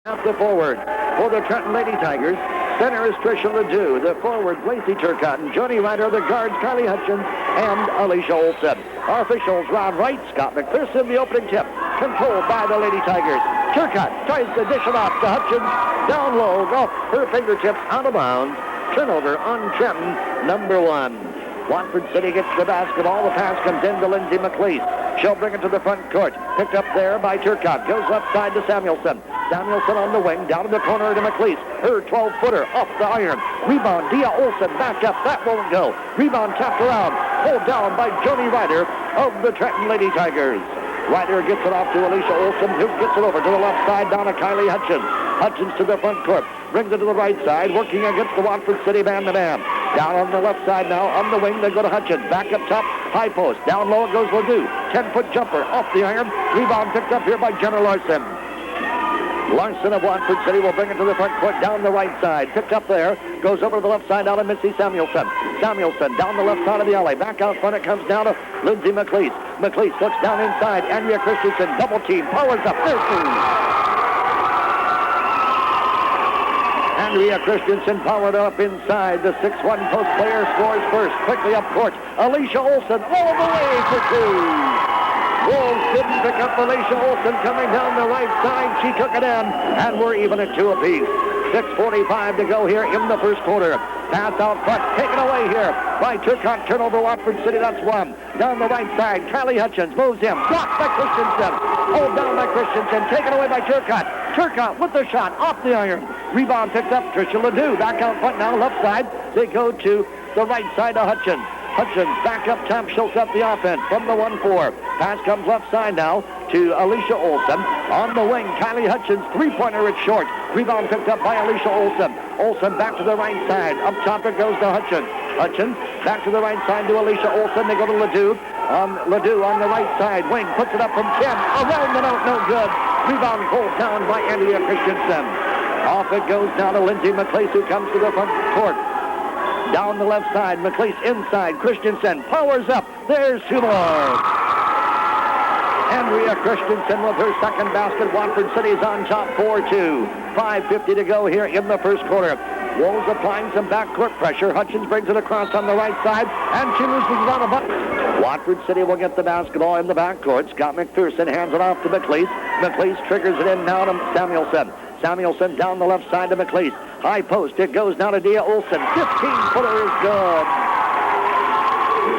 Out the forward for the Trenton Lady Tigers. Center is Tricia Ledoux. The forwards, Lacey Turcotte and Joni Ryder. The guards, Kylie Hutchins and Alicia Olsen. Our officials, Ron Wright, Scott McPherson, the opening tip. Controlled by the Lady Tigers. Turcotte tries to dish it off to Hutchins. Down low, off her fingertips, out of bounds. Turnover on Trenton, number 1. Watford City gets the basketball. The pass comes in to Lindsay McLeese. She'll bring it to the front court. Picked up there by Turcotte. Goes left side to Samuelson. Samuelson on the wing. Down in the corner to McLeese. Her 12-footer off the iron. Rebound. Dia Olsen back up. That won't go. Rebound tapped around. Pulled down by Joni Ryder of the Trenton Lady Tigers. Ryder gets it off to Alicia Olsen, who gets it over to the left side down to Kylie Hutchins. Hutchins to the front court. Brings it to the right side, working against the Watford City man-to-man. Down on the left side now, on the wing, they go to Hutchins. Back up top, high post. Down low it goes Ledoux. 10-foot jumper off the iron. Rebound picked up here by Jenna Larson. Larson of Watford City will bring it to the front court down the right side. Picked up there. Goes over to the left side down to Missy Samuelson. Samuelson down the left side of the alley. Back out front it comes down to Lindsay McLeese. McLeese looks down inside. Andrea Christensen double team. Powers up. There's two. Andrea Christensen powered up inside. The 6'1" post player scores first. Quickly up court. Alicia Olsen all the way for two. Wolves didn't pick up Alicia Olsen coming down the right side. She took it in, and we're even at 2 apiece. 6:45 to go here in the first quarter. Pass out front, taken away here by Turcotte. Turnover Watford City, that's 1. Down the right side, Kylie Hutchins moves him. Blocked by Christensen. Hold down by Christensen. Taken away by Turcotte. Turcotte with the shot off the iron. Rebound picked up Tricia Ledoux. Back out front now, left side. They go to the right side to Hutchins. Hutchins back up top, shows up the offense from the 1-4. Pass comes left side now to Alicia Olsen. On the wing, Kylie Hutchins, three-pointer, it's short. Rebound picked up by Alicia Olsen. Olsen back to the right side. Up top it goes to Hutchins. Hutchins back to the right side to Alicia Olsen. They go to Ledoux. Ledoux on the right side. Wing puts it up from 10. Around the note, no good. Rebound pulled down by Andrea Christensen. Off it goes now to Lindsay McLeese, who comes to the front court. Down the left side, McLeese inside. Christensen powers up. There's 2 more. Andrea Christensen with her second basket. Watford City's on top 4-2. 5:50 to go here in the first quarter. Wolves applying some backcourt pressure. Hutchins brings it across on the right side, and she loses it on a bucket. Watford City will get the basketball in the backcourt. Scott McPherson hands it off to McLeese. McLeese triggers it in now to Samuelson. Samuelson down the left side to McLeese. High post. It goes now to Dia Olsen. 15-footer is good.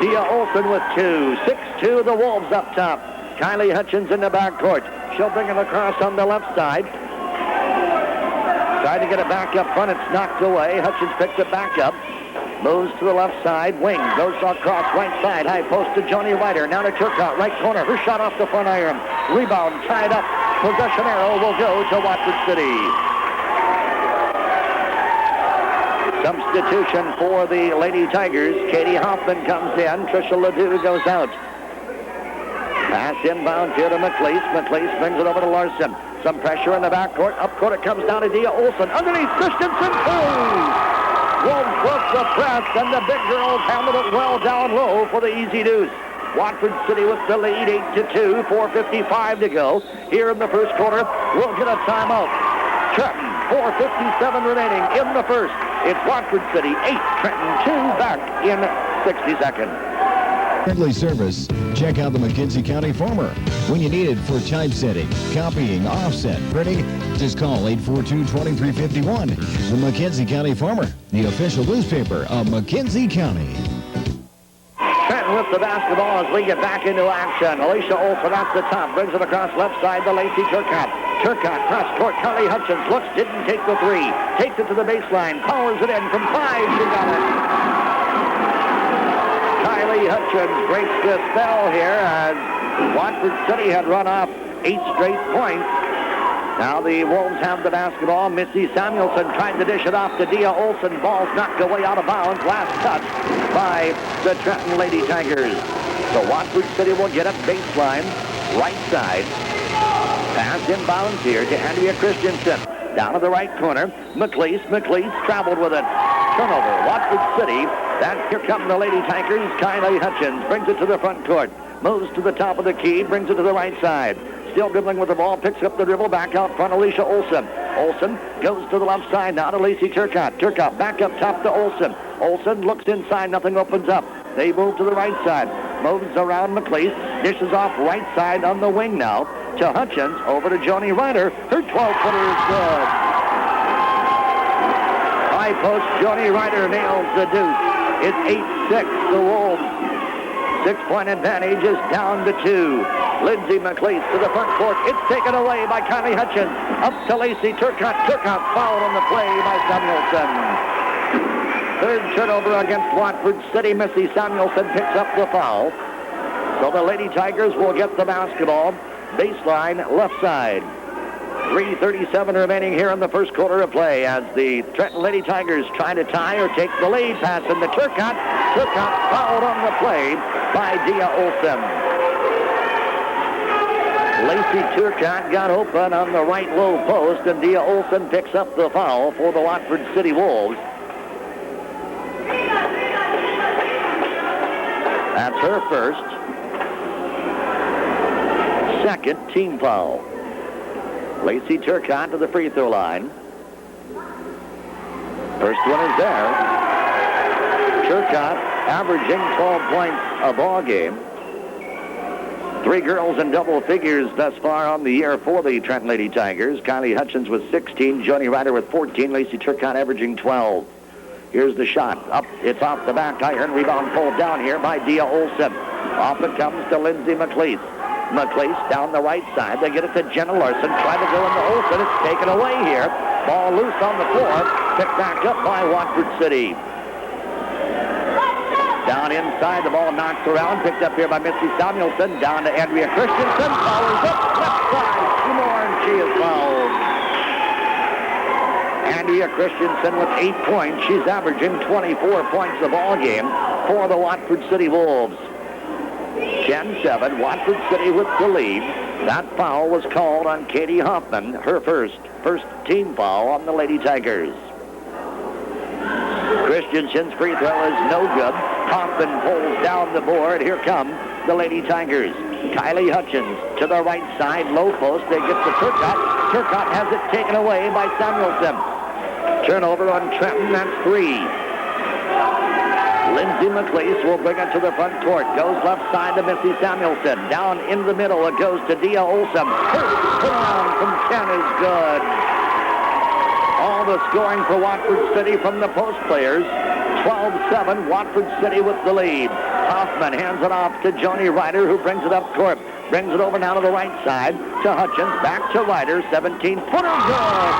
Dia Olsen with 2. 6-2, the Wolves up top. Kylie Hutchins in the backcourt. She'll bring it across on the left side. Tried to get it back up front. It's knocked away. Hutchins picks it back up. Moves to the left side. Wing goes across right side. High post to Joni Ryder. Now to Turcotte. Right corner. Her shot off the front iron. Rebound tied up. Possession arrow will go to Watford City. Substitution for the Lady Tigers. Katie Hoffman comes in. Tricia Ledoux goes out. Pass inbound here to McLeese. McLeese brings it over to Larson. Some pressure in the backcourt. Up court it comes down to Dia Olsen. Underneath Christensen. Wolves broke the press, and the big girls handled it well down low for the easy deuce. Watford City with the lead, 8-2, 4:55 to go. Here in the first quarter, we'll get a timeout. Trenton, 4:57 remaining in the first. It's Watford City 8, Trenton 2, back in 60 seconds. Friendly service. Check out the McKenzie County Farmer. When you need it for typesetting, copying, offset, printing, just call 842-2351. The McKenzie County Farmer, the official newspaper of McKenzie County. Trenton with the basketball as we get back into action. Alicia Olsen at the top, brings it across left side to Lacey Turcotte. Turcotte cross court. Kylie Hutchins looks, didn't take the 3. Takes it to the baseline, powers it in from 5. She got it. Kylie Hutchins breaks the spell here as Watford City had run off 8 straight points. Now the Wolves have the basketball. Missy Samuelson tried to dish it off to Dia Olsen. Ball's knocked away out of bounds. Last touch by the Trenton Lady Tigers. So Watford City will get up baseline, right side. Pass inbounds here to Andrea Christensen. Down to the right corner. McLeese traveled with it. Turnover. Watford City. Here come the Lady Tigers. Kylie Hutchins brings it to the front court. Moves to the top of the key. Brings it to the right side. Still dribbling with the ball. Picks up the dribble. Back out front. Alicia Olsen. Olsen goes to the left side now to Lacey Turcotte. Turcotte back up top to Olsen. Olsen looks inside. Nothing opens up. They move to the right side. Moves around McLeese. Dishes off right side on the wing now to Hutchins. Over to Joni Ryder. Her 12-footer is good. High post. Joni Ryder nails the deuce. It's 8-6 the Wolves. 6-point advantage is down to 2. Lindsay McLeese to the front court. It's taken away by Kylie Hutchins. Up to Lacey Turcotte. Turcotte fouled on the play by Samuelson. Third turnover against Watford City. Missy Samuelson picks up the foul. So the Lady Tigers will get the basketball. Baseline left side. 3:37 remaining here in the first quarter of play as the Trenton Lady Tigers try to tie or take the lead. Pass in the Turcotte. Turcotte fouled on the play by Dia Olsen. Lacey Turcotte got open on the right low post, and Dia Olsen picks up the foul for the Watford City Wolves. That's her first. Second team foul. Lacey Turcotte to the free throw line. First one is there. Turcotte averaging 12 points a ball game. 3 girls in double figures thus far on the year for the Trenton Lady Tigers. Kylie Hutchins with 16, Joni Ryder with 14, Lacey Turcotte averaging 12. Here's the shot. Up, it's off the back iron. Rebound pulled down here by Dia Olsen. Off it comes to Lindsay McLeese. McLeese down the right side. They get it to Jenna Larson. Try to go into Olsen. It's taken away here. Ball loose on the floor. Picked back up by Watford City. Down inside, the ball knocks around. Picked up here by Missy Samuelson. Down to Andrea Christensen. Follows up left side. 2 more, and she is fouled. Andrea Christensen with 8 points. She's averaging 24 points a ball game for the Watford City Wolves. 10-7, Watford City with the lead. That foul was called on Katie Hoffman, her first team foul on the Lady Tigers. Christensen's free throw is no good. Hoffman pulls down the board. Here come the Lady Tigers. Kylie Hutchins to the right side, low post. They get to Turcotte. Turcotte has it taken away by Samuelson. Turnover on Trenton, that's 3. Lindsay McLeese will bring it to the front court. Goes left side to Missy Samuelson. Down in the middle, it goes to Dia Olsen. First turnaround from 10 is good. All the scoring for Watford City from the post players. 12-7, Watford City with the lead. Hoffman hands it off to Joni Ryder, who brings it up court. Brings it over now to the right side to Hutchins. Back to Ryder. 17-footer good.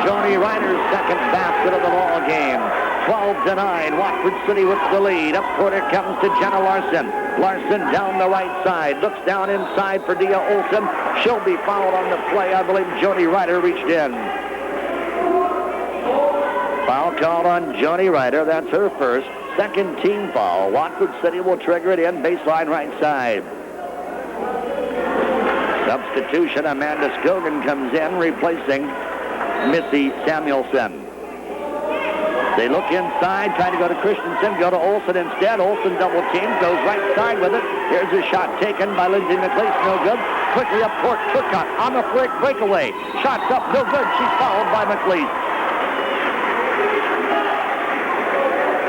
Joni Ryder's second basket of the ball game. 12-9, Watford City with the lead. Up court it comes to Jenna Larson. Larson down the right side. Looks down inside for Dia Olsen. She'll be fouled on the play. I believe Joni Ryder reached in. Foul called on Joni Ryder. That's her first. Second team foul. Watford City will trigger it in baseline right side. Substitution, Amanda Scogan comes in, replacing Missy Samuelson. They look inside, trying to go to Christensen, go to Olsen instead. Olsen double team, goes right side with it. Here's a shot taken by Lindsay McLeese, no good. Quickly up court, Turcotte on the breakaway. Shots up, no good. She's fouled by McLeese.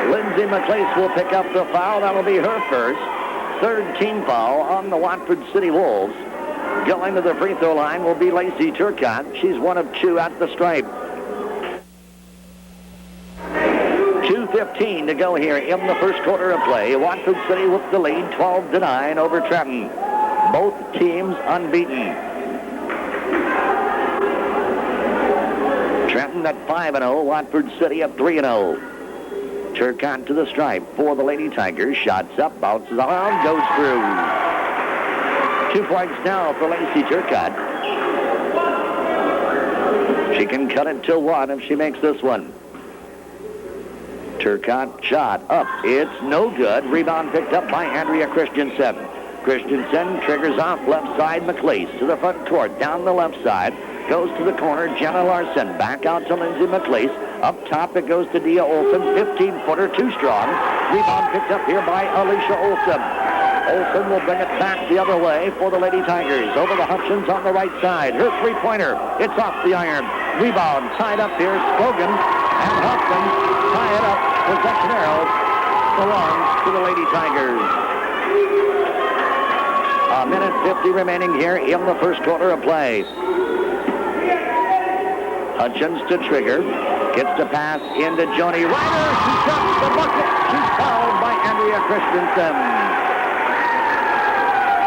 Lindsay McLeese will pick up the foul. That'll be her first. Third team foul on the Watford City Wolves. Going to the free throw line will be Lacey Turcotte. She's 1 of 2 at the stripe. 2:15 to go here in the first quarter of play. Watford City with the lead, 12-9 over Trenton. Both teams unbeaten. Trenton at 5-0, Watford City at 3-0. Turcotte to the stripe for the Lady Tigers. Shots up, bounces around, goes through. 2 points now for Lacey Turcotte. She can cut it to 1 if she makes this one. Turcotte shot up. It's no good. Rebound picked up by Andrea Christensen. Christensen triggers off left side. McLeese to the front court. Down the left side. Goes to the corner. Jenna Larson. Back out to Lindsay McLeese. Up top it goes to Dia Olsen. 15-footer, too strong. Rebound picked up here by Alicia Olsen. Olsen will bring it back the other way for the Lady Tigers. Over to Hutchins on the right side. Her three-pointer. It's off the iron. Rebound. Tied up here. Skogan and Hutchins tie it up. Possession arrow belongs to the Lady Tigers. A minute 50 remaining here in the first quarter of play. Hutchins to Trigger. Gets the pass into Joni Ryder. She drops the bucket. She's fouled by Andrea Christensen.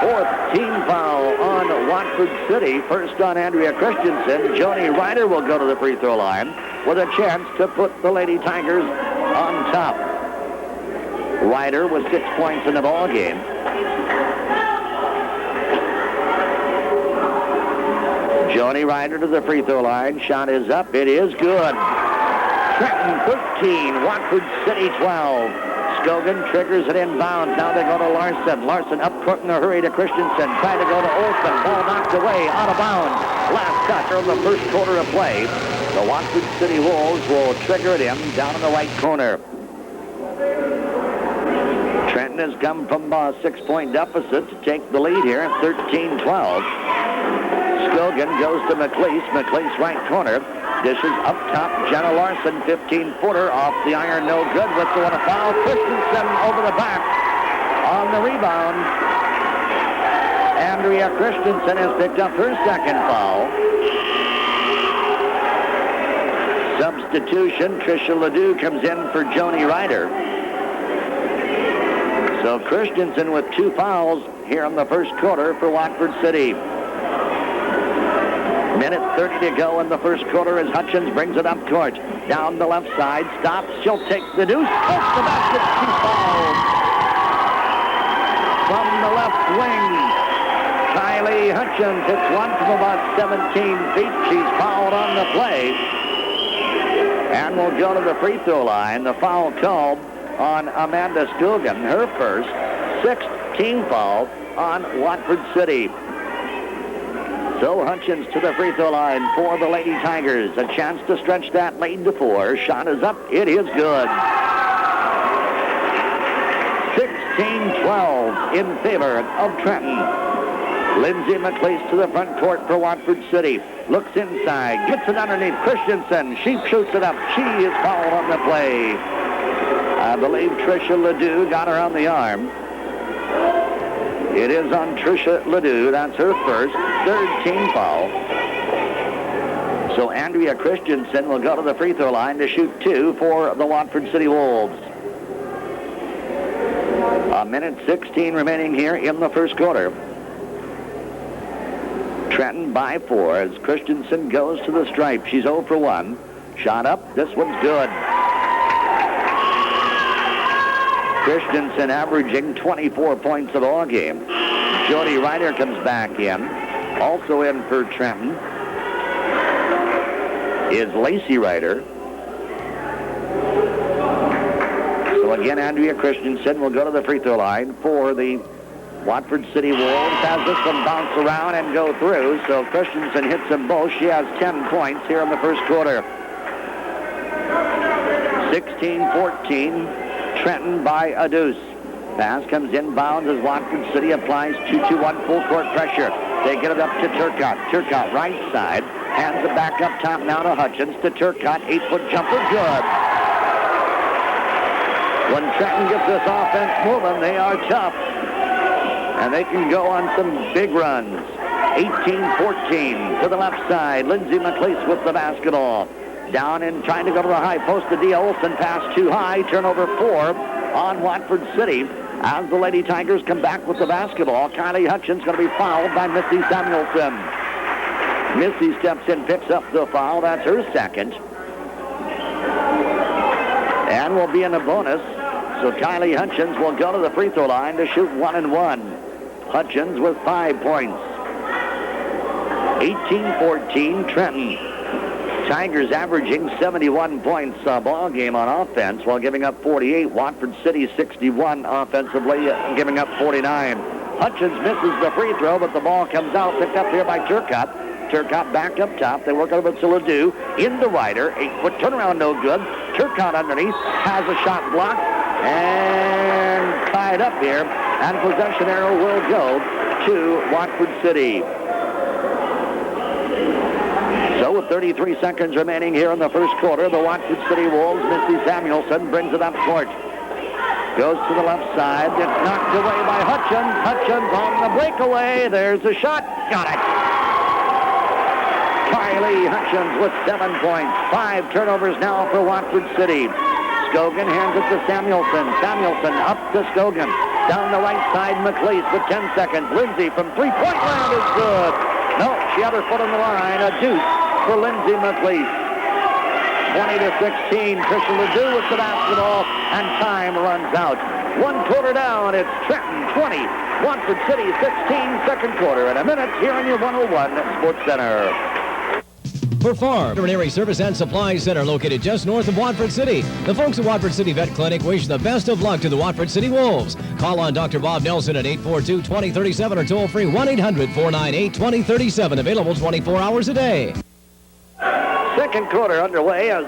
Fourth team foul on Watford City. First on Andrea Christensen. Joni Ryder will go to the free throw line with a chance to put the Lady Tigers on top. Ryder with 6 points in the ball game. Joni Ryder to the free throw line. Shot is up. It is good. Trenton 13, Watford City 12. Skogan triggers it inbounds. Now they go to Larson. Larson up court in a hurry to Christensen. Trying to go to Olsen. Ball knocked away, out of bounds. Last touch of the first quarter of play. The Watford City Wolves will trigger it in down in the right corner. Trenton has come from a 6-point deficit to take the lead here, 13-12. Skogan goes to McLeese. McLeese right corner. Dishes up top. Jenna Larson, 15-footer off the iron. No good. Whistle and a foul. Christensen over the back on the rebound. Andrea Christensen has picked up her second foul. Substitution. Tricia Ledoux comes in for Joni Ryder. So Christensen with 2 fouls here in the first quarter for Watford City. Minute 30 to go in the first quarter as Hutchins brings it up court. Down the left side, stops, she'll take the deuce, pokes the basket, she's fouled. From the left wing, Kylie Hutchins hits one from about 17 feet. She's fouled on the play. And will go to the free throw line. The foul called on Amanda Skogan, her first, 6th team foul on Watford City. So Hutchins to the free throw line for the Lady Tigers. A chance to stretch that lead to 4. Shot is up. It is good. 16-12 in favor of Trenton. Lindsay McLeese to the front court for Watford City. Looks inside. Gets it underneath Christensen. She shoots it up. She is fouled on the play. I believe Tricia Ledoux got her on the arm. It is on Tricia Ledoux. That's her first, 3rd team foul. So Andrea Christensen will go to the free throw line to shoot 2 for the Watford City Wolves. A minute 16 remaining here in the first quarter. Trenton by 4 as Christensen goes to the stripe. She's 0 for 1. Shot up. This one's good. Christensen averaging 24 points a ball game. Joni Ryder comes back in. Also in for Trenton is Lacey Ryder. So again, Andrea Christensen will go to the free throw line for the Watford City Wolves. Has this one bounce around and go through. So Christensen hits them both. She has 10 points here in the first quarter. 16-14. Trenton by a deuce. Pass comes inbounds as Watford City applies 2-2-1 full court pressure. They get it up to Turcotte. Turcotte right side. Hands it back up top now to Hutchins. To Turcotte. 8-foot jumper. Good. When Trenton gets this offense moving, they are tough. And they can go on some big runs. 18-14 to the left side. Lindsay McLeese with the basketball. Down and trying to go to the high post to D. Olsen. Pass too high. Turnover 4 on Watford City. As the Lady Tigers come back with the basketball, Kylie Hutchins going to be fouled by Missy Samuelson. Missy steps in, picks up the foul. That's her second. And will be in a bonus. So Kylie Hutchins will go to the free throw line to shoot 1 and 1. Hutchins with 5 points. 18-14 Trenton. Tigers averaging 71 points a ball game on offense while giving up 48. Watford City 61 offensively, giving up 49. Hutchins misses the free throw, but the ball comes out, picked up here by Turcotte. Turcotte back up top. They work over to Ledoux. Into Ryder. 8-foot turnaround, no good. Turcotte underneath has a shot blocked and tied up here And possession arrow will go to Watford City. So with 33 seconds remaining here in the first quarter, the Watford City Wolves, Misty Samuelson brings it up court. Goes to the left side. It's knocked away by Hutchins. Hutchins on the breakaway. There's a shot. Got it. Kylie Hutchins with 7 points. 5 turnovers now for Watford City. Scogan hands it to Samuelson. Samuelson up to Scogan. Down the right side, McLeese with 10 seconds. Lindsay from three-point land is good. No, she had her foot on the line. A deuce for Lindsay McLeese. 20-16. Trisha Ledoux with the basketball, and time runs out. 1 quarter down. It's Trenton 20, Watford City 16. Second quarter in a minute here in your 101 Sports Center. For Farm Veterinary Service and Supply Center, located just north of Watford City, the folks at Watford City Vet Clinic wish the best of luck to the Watford City Wolves. Call on Dr. Bob Nelson at 842-2037 or toll free 1-800-498-2037. Available 24 hours a day. Second quarter underway as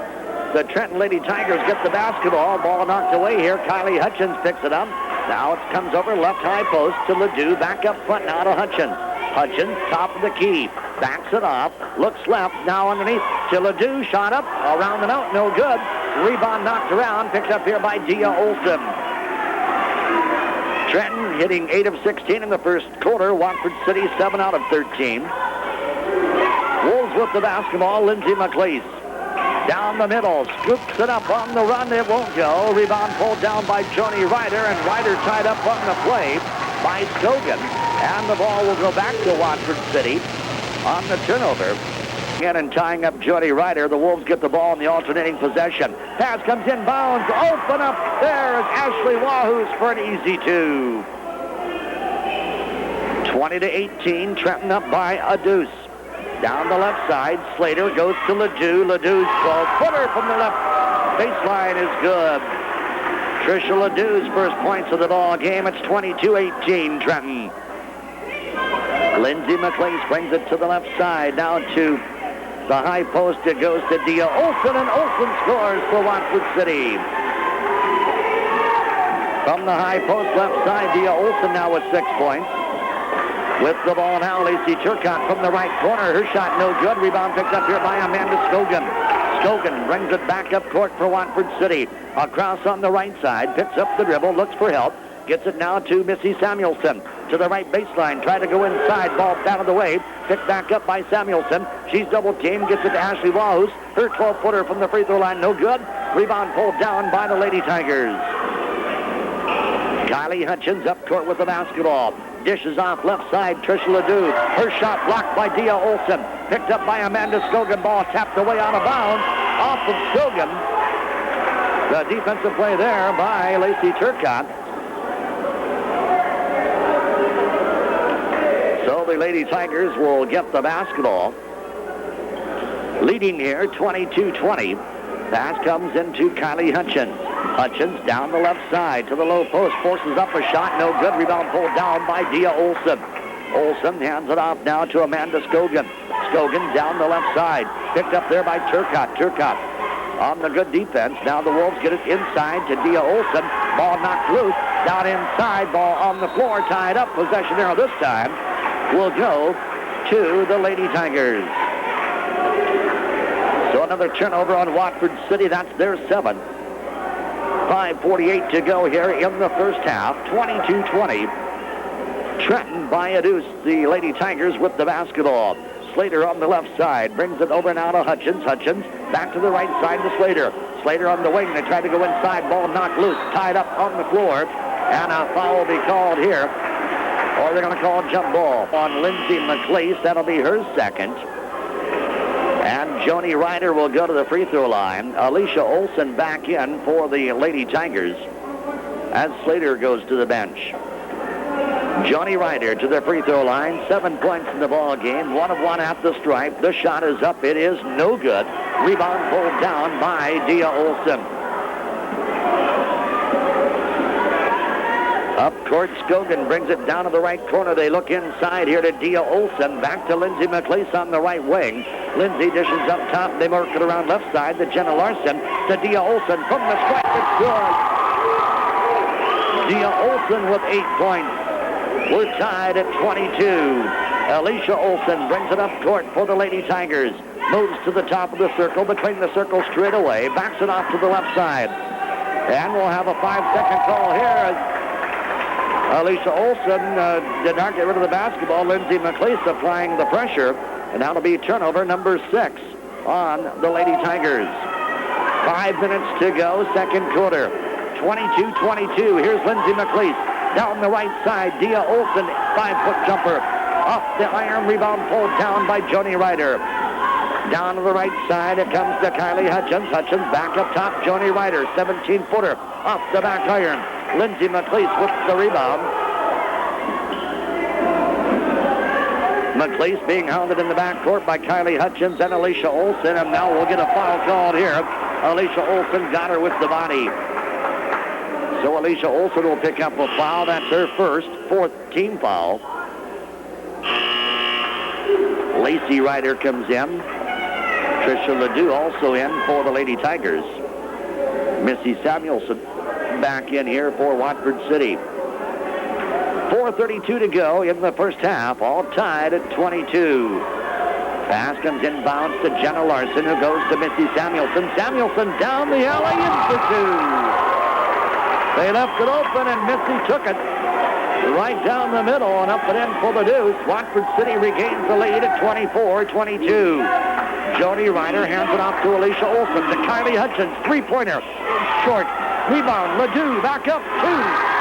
the Trenton Lady Tigers get the basketball. Ball knocked away here. Kylie Hutchins picks it up. Now it comes over left high post to Ledoux. Back up front now to Hutchins. Hutchins, top of the key. Backs it off. Looks left. Now underneath to Ledoux. Shot up. Around and out. No good. Rebound knocked around. Picked up here by Dia Olson. Trenton hitting 8 of 16 in the first quarter. Watford City 7 out of 13. Wolves with the basketball. Lindsay McLeese. Down the middle. Scoops it up on the run. It won't go. Rebound pulled down by Joni Ryder. And Ryder tied up on the play by Scogan. And the ball will go back to Watford City on the turnover. Again, and tying up Joni Ryder. The Wolves get the ball in the alternating possession. Pass comes in bounds. Open up there is Ashley Wahus for an easy 2. 20-18. Trenton up by a deuce. Down the left side, Slater goes to Ledoux. Ledoux's 12-footer from the left baseline is good. Trisha Ledoux's first points of the ball game. It's 22-18, Trenton. Lindsay McLeese brings it to the left side. Now to the high post. It goes to Dia Olson, and Olson scores for Watford City. From the high post left side, Dia Olson now with 6 points. With the ball now, Lacey Turcotte from the right corner. Her shot no good. Rebound picked up here by Amanda Scogan. Scogan brings it back up court for Watford City. Across on the right side. Picks up the dribble. Looks for help. Gets it now to Missy Samuelson. To the right baseline. Try to go inside. Ball out of the way. Picked back up by Samuelson. She's double teamed. Gets it to Ashley Wahus. Her 12-footer from the free throw line. No good. Rebound pulled down by the Lady Tigers. Kylie Hutchins up court with the basketball. Dishes off left side, Trisha Ledoux. Her shot blocked by Dia Olson. Picked up by Amanda Scogan. Ball tapped away out of bounds. Off of Scogan. The defensive play there by Lacey Turcotte. So the Lady Tigers will get the basketball. Leading here, 22-20. Pass comes into Kylie Hutchins. Hutchins down the left side to the low post. Forces up a shot. No good. Rebound pulled down by Dia Olson. Olson hands it off now to Amanda Scogan. Scogan down the left side. Picked up there by Turcotte. Turcotte on the good defense. Now the Wolves get it inside to Dia Olson. Ball knocked loose. Down inside. Ball on the floor. Tied up. Possession arrow this time will go to the Lady Tigers. So another turnover on Watford City. That's their 7th. 5:48 to go here in the first half. 22-20. Trenton by a deuce. The Lady Tigers with the basketball. Slater on the left side. Brings it over now to Hutchins. Hutchins back to the right side to Slater. Slater on the wing. They try to go inside. Ball knocked loose. Tied up on the floor. And a foul will be called here. Or they're going to call a jump ball on Lindsay McLeese. That'll be her second. And Joni Ryder will go to the free throw line. Alicia Olson back in for the Lady Tigers as Slater goes to the bench. Joni Ryder to the free throw line. 7 points in the ball game. 1 of 1 at the stripe. The shot is up. It is no good. Rebound pulled down by Dia Olson. Up court, Scogan brings it down to the right corner. They look inside here to Dia Olson. Back to Lindsay McLeese on the right wing. Lindsay dishes up top. They work it around left side to Jenna Larson. To Dia Olson from the stripe. It's good. Dia Olson with 8 points. We're tied at 22. Alicia Olson brings it up court for the Lady Tigers. Moves to the top of the circle, between the circles straight away. Backs it off to the left side. And we'll have a 5-second call here as Alicia Olson did not get rid of the basketball. Lindsay McLeese applying the pressure. And that'll be turnover number 6 on the Lady Tigers. 5 minutes to go, second quarter. 22-22. Here's Lindsay McLeese. Down the right side, Dia Olson, 5-foot jumper. Off the iron, rebound pulled down by Joni Ryder. Down to the right side, it comes to Kylie Hutchins. Hutchins back up top, Joni Ryder, 17-footer. Off the back iron. Lindsay McLeese with the rebound. McLeese being hounded in the backcourt by Kylie Hutchins and Alicia Olson, and now we'll get a foul called here. Alicia Olson got her with the body. So Alicia Olson will pick up a foul. That's her first, 4th team foul. Lacey Ryder comes in. Tricia Ledoux also in for the Lady Tigers. Missy Samuelson back in here for Watford City. 4:32 to go in the first half, all tied at 22. Pass comes inbounds to Jenna Larson, who goes to Missy Samuelson. Samuelson down the alley in for 2. They left it open, and Missy took it right down the middle and up and in for the deuce. Watford City regains the lead at 24-22. Joni Ryder hands it off to Alicia Olson, to Kylie Hutchins, three-pointer, short, rebound, Ledoux back up, 2.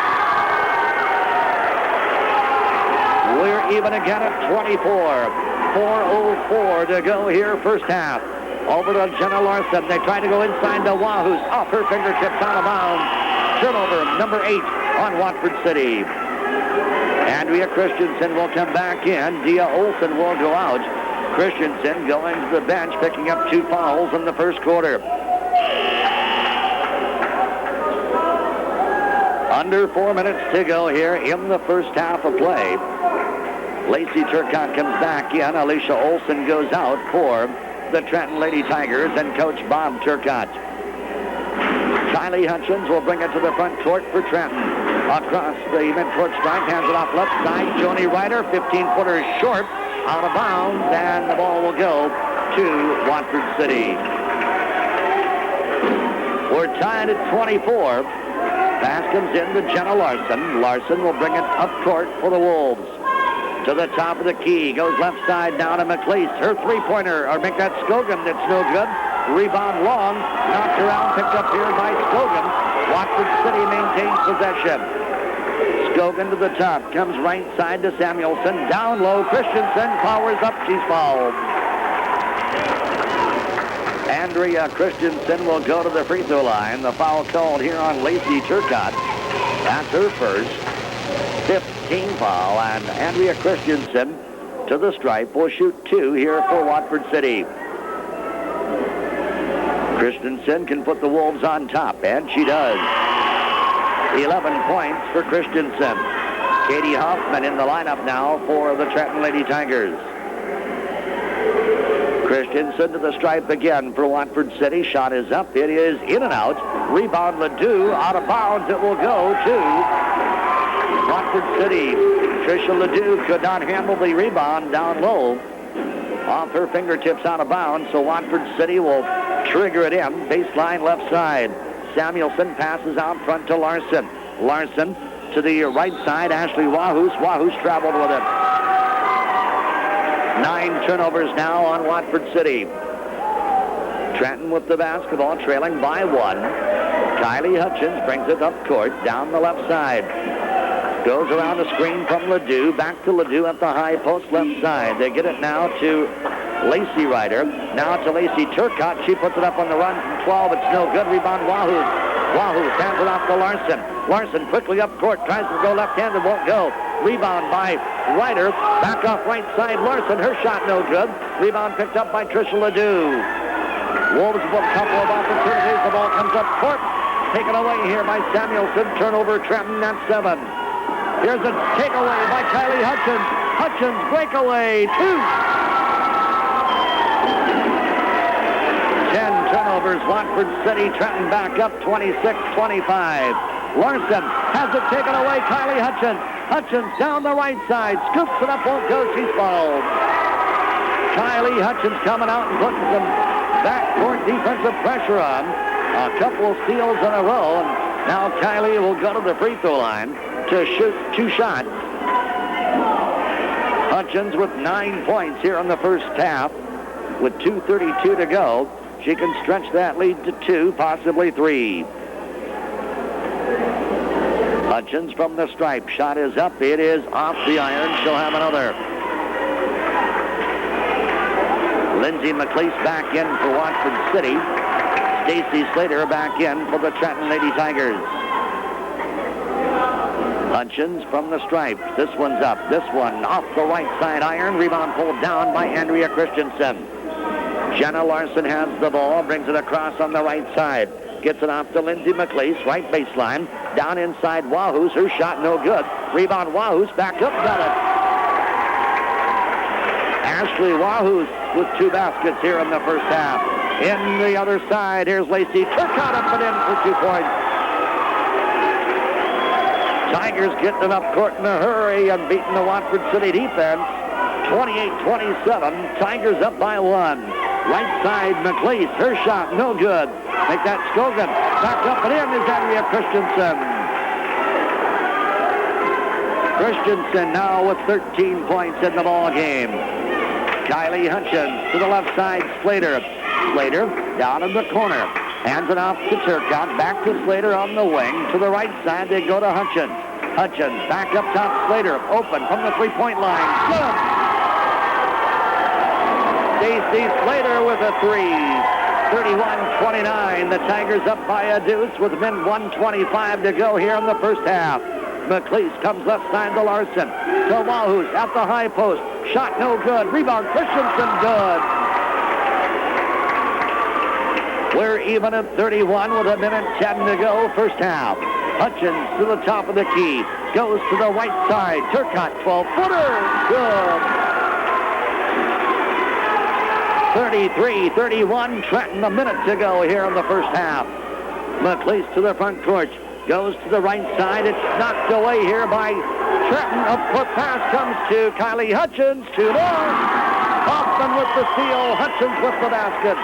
We're even again at 24. 4:04 to go here, first half. Over to Jenna Larson. They try to go inside to Wahoo's. Off her fingertips, out of bounds. Turnover, number 8 on Watford City. Andrea Christensen will come back in. Dia Olson will go out. Christensen going to the bench, picking up 2 fouls in the first quarter. Under 4 minutes to go here in the first half of play. Lacey Turcotte comes back in. Alicia Olson goes out for the Trenton Lady Tigers and Coach Bob Turcotte. Kylie Hutchins will bring it to the front court for Trenton. Across the mid-court stripe, hands it off left side. Joni Ryder, 15-footer short, out of bounds, and the ball will go to Watford City. We're tied at 24. Pass comes in to Jenna Larson. Larson will bring it up court for the Wolves. To the top of the key, goes left side down to McLeese. Her three-pointer, or make that Scogan, that's no good. Rebound long, knocked around, picked up here by Scogan. Watford City maintains possession. Scogan to the top, comes right side to Samuelson. Down low, Christensen powers up, she's fouled. Andrea Christensen will go to the free throw line. The foul called here on Lacey Turcotte. That's her first, 5th team foul, and Andrea Christensen to the stripe will shoot 2 here for Watford City. Christensen can put the Wolves on top, and she does. 11 points for Christensen. Katie Hoffman in the lineup now for the Trenton Lady Tigers. Christensen to the stripe again for Watford City. Shot is up. It is in and out. Rebound Ledoux. Out of bounds. It will go to Watford City. Tricia Ledoux could not handle the rebound down low. Off her fingertips, out of bounds, so Watford City will trigger it in. Baseline left side. Samuelson passes out front to Larson. Larson to the right side. Ashley Wahoo's. Wahoo's traveled with it. 9 turnovers now on Watford City. Trenton with the basketball, trailing by 1. Kylie Hutchins brings it up court, down the left side. Goes around the screen from Ledoux, back to Ledoux at the high post left side. They get it now to Lacey Ryder. Now to Lacey Turcotte. She puts it up on the run from 12. It's no good. Rebound Wahoo. Wahoo hands it off to Larson. Larson quickly up court, tries to go left-handed, won't go. Rebound by Ryder. Back off right side, Larson. Her shot no good. Rebound picked up by Tricia Ledoux. Wolves with a couple of opportunities. The ball comes up court. Taken away here by Samuelson. Turnover Trenton at 7. Here's a takeaway by Kylie Hutchins. Hutchins breakaway, 2. 10 turnovers. Watford City, Trenton back up 26-25. Larson has it taken away. Kylie Hutchins. Hutchins down the right side. Scoops it up. Won't go. She's fouled. Kylie Hutchins coming out and putting some backcourt defensive pressure on. A couple of steals in a row. And now Kylie will go to the free throw line to shoot 2 shots. Hutchins with 9 points here in the first half with 2:32 to go. She can stretch that lead to 2, possibly 3. Hutchins from the stripe. Shot is up. It is off the iron. She'll have another. Lindsay McLeese back in for Watford City. Stacy Slater back in for the Trenton Lady Tigers. Hutchins from the stripes. This one's up. This one off the right side iron. Rebound pulled down by Andrea Christensen. Jenna Larson has the ball. Brings it across on the right side. Gets it off to Lindsay McLeese. Right baseline. Down inside Wahoo's. Her shot no good. Rebound Wahoo's. Back up. Got it. Ashley Wahoo's with 2 baskets here in the first half. In the other side, here's Lacey Turcotte up and in for 2 points. Tigers getting it up court in a hurry and beating the Watford City defense. 28-27. Tigers up by 1. Right side, McLeese. Her shot no good. Make that Scogan. Back up and in is Andrea Christensen. Christensen now with 13 points in the ball game. Kylie Hutchins to the left side, Slater. Slater down in the corner. Hands it off to Turcotte. Back to Slater on the wing. To the right side, they go to Hutchins. Hutchins back up top, Slater. Open from the three-point line. Good. Stacy Slater with a 3. 31-29. The Tigers up by a deuce with a minute 1:25 to go here in the first half. McLeese comes left side to Larson. To Wahoo's at the high post. Shot no good. Rebound Christensen good. We're even at 31 with a minute 10 to go first half. Hutchins to the top of the key. Goes to the right side. Turcotte 12-footer. Good. 33-31. Trenton a minute to go here in the first half. McLease to the front court. Goes to the right side. It's knocked away here by Trenton. Up court pass comes to Kylie Hutchins. 2 more. Hoffman with the steal. Hutchins with the basket.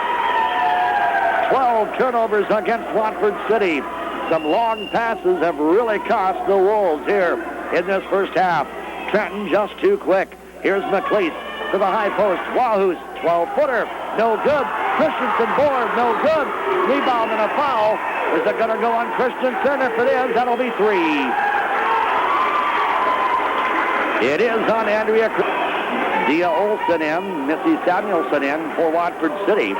12 turnovers against Watford City. Some long passes have really cost the Wolves here in this first half. Trenton just too quick. Here's McLeese to the high post. Wahoo's 12-footer. No good. Christensen board. No good. Rebound and a foul. Is it going to go on Christensen? If it is, that'll be 3. It is on Andrea. Dia Olsen in. Missy Samuelson in for Watford City.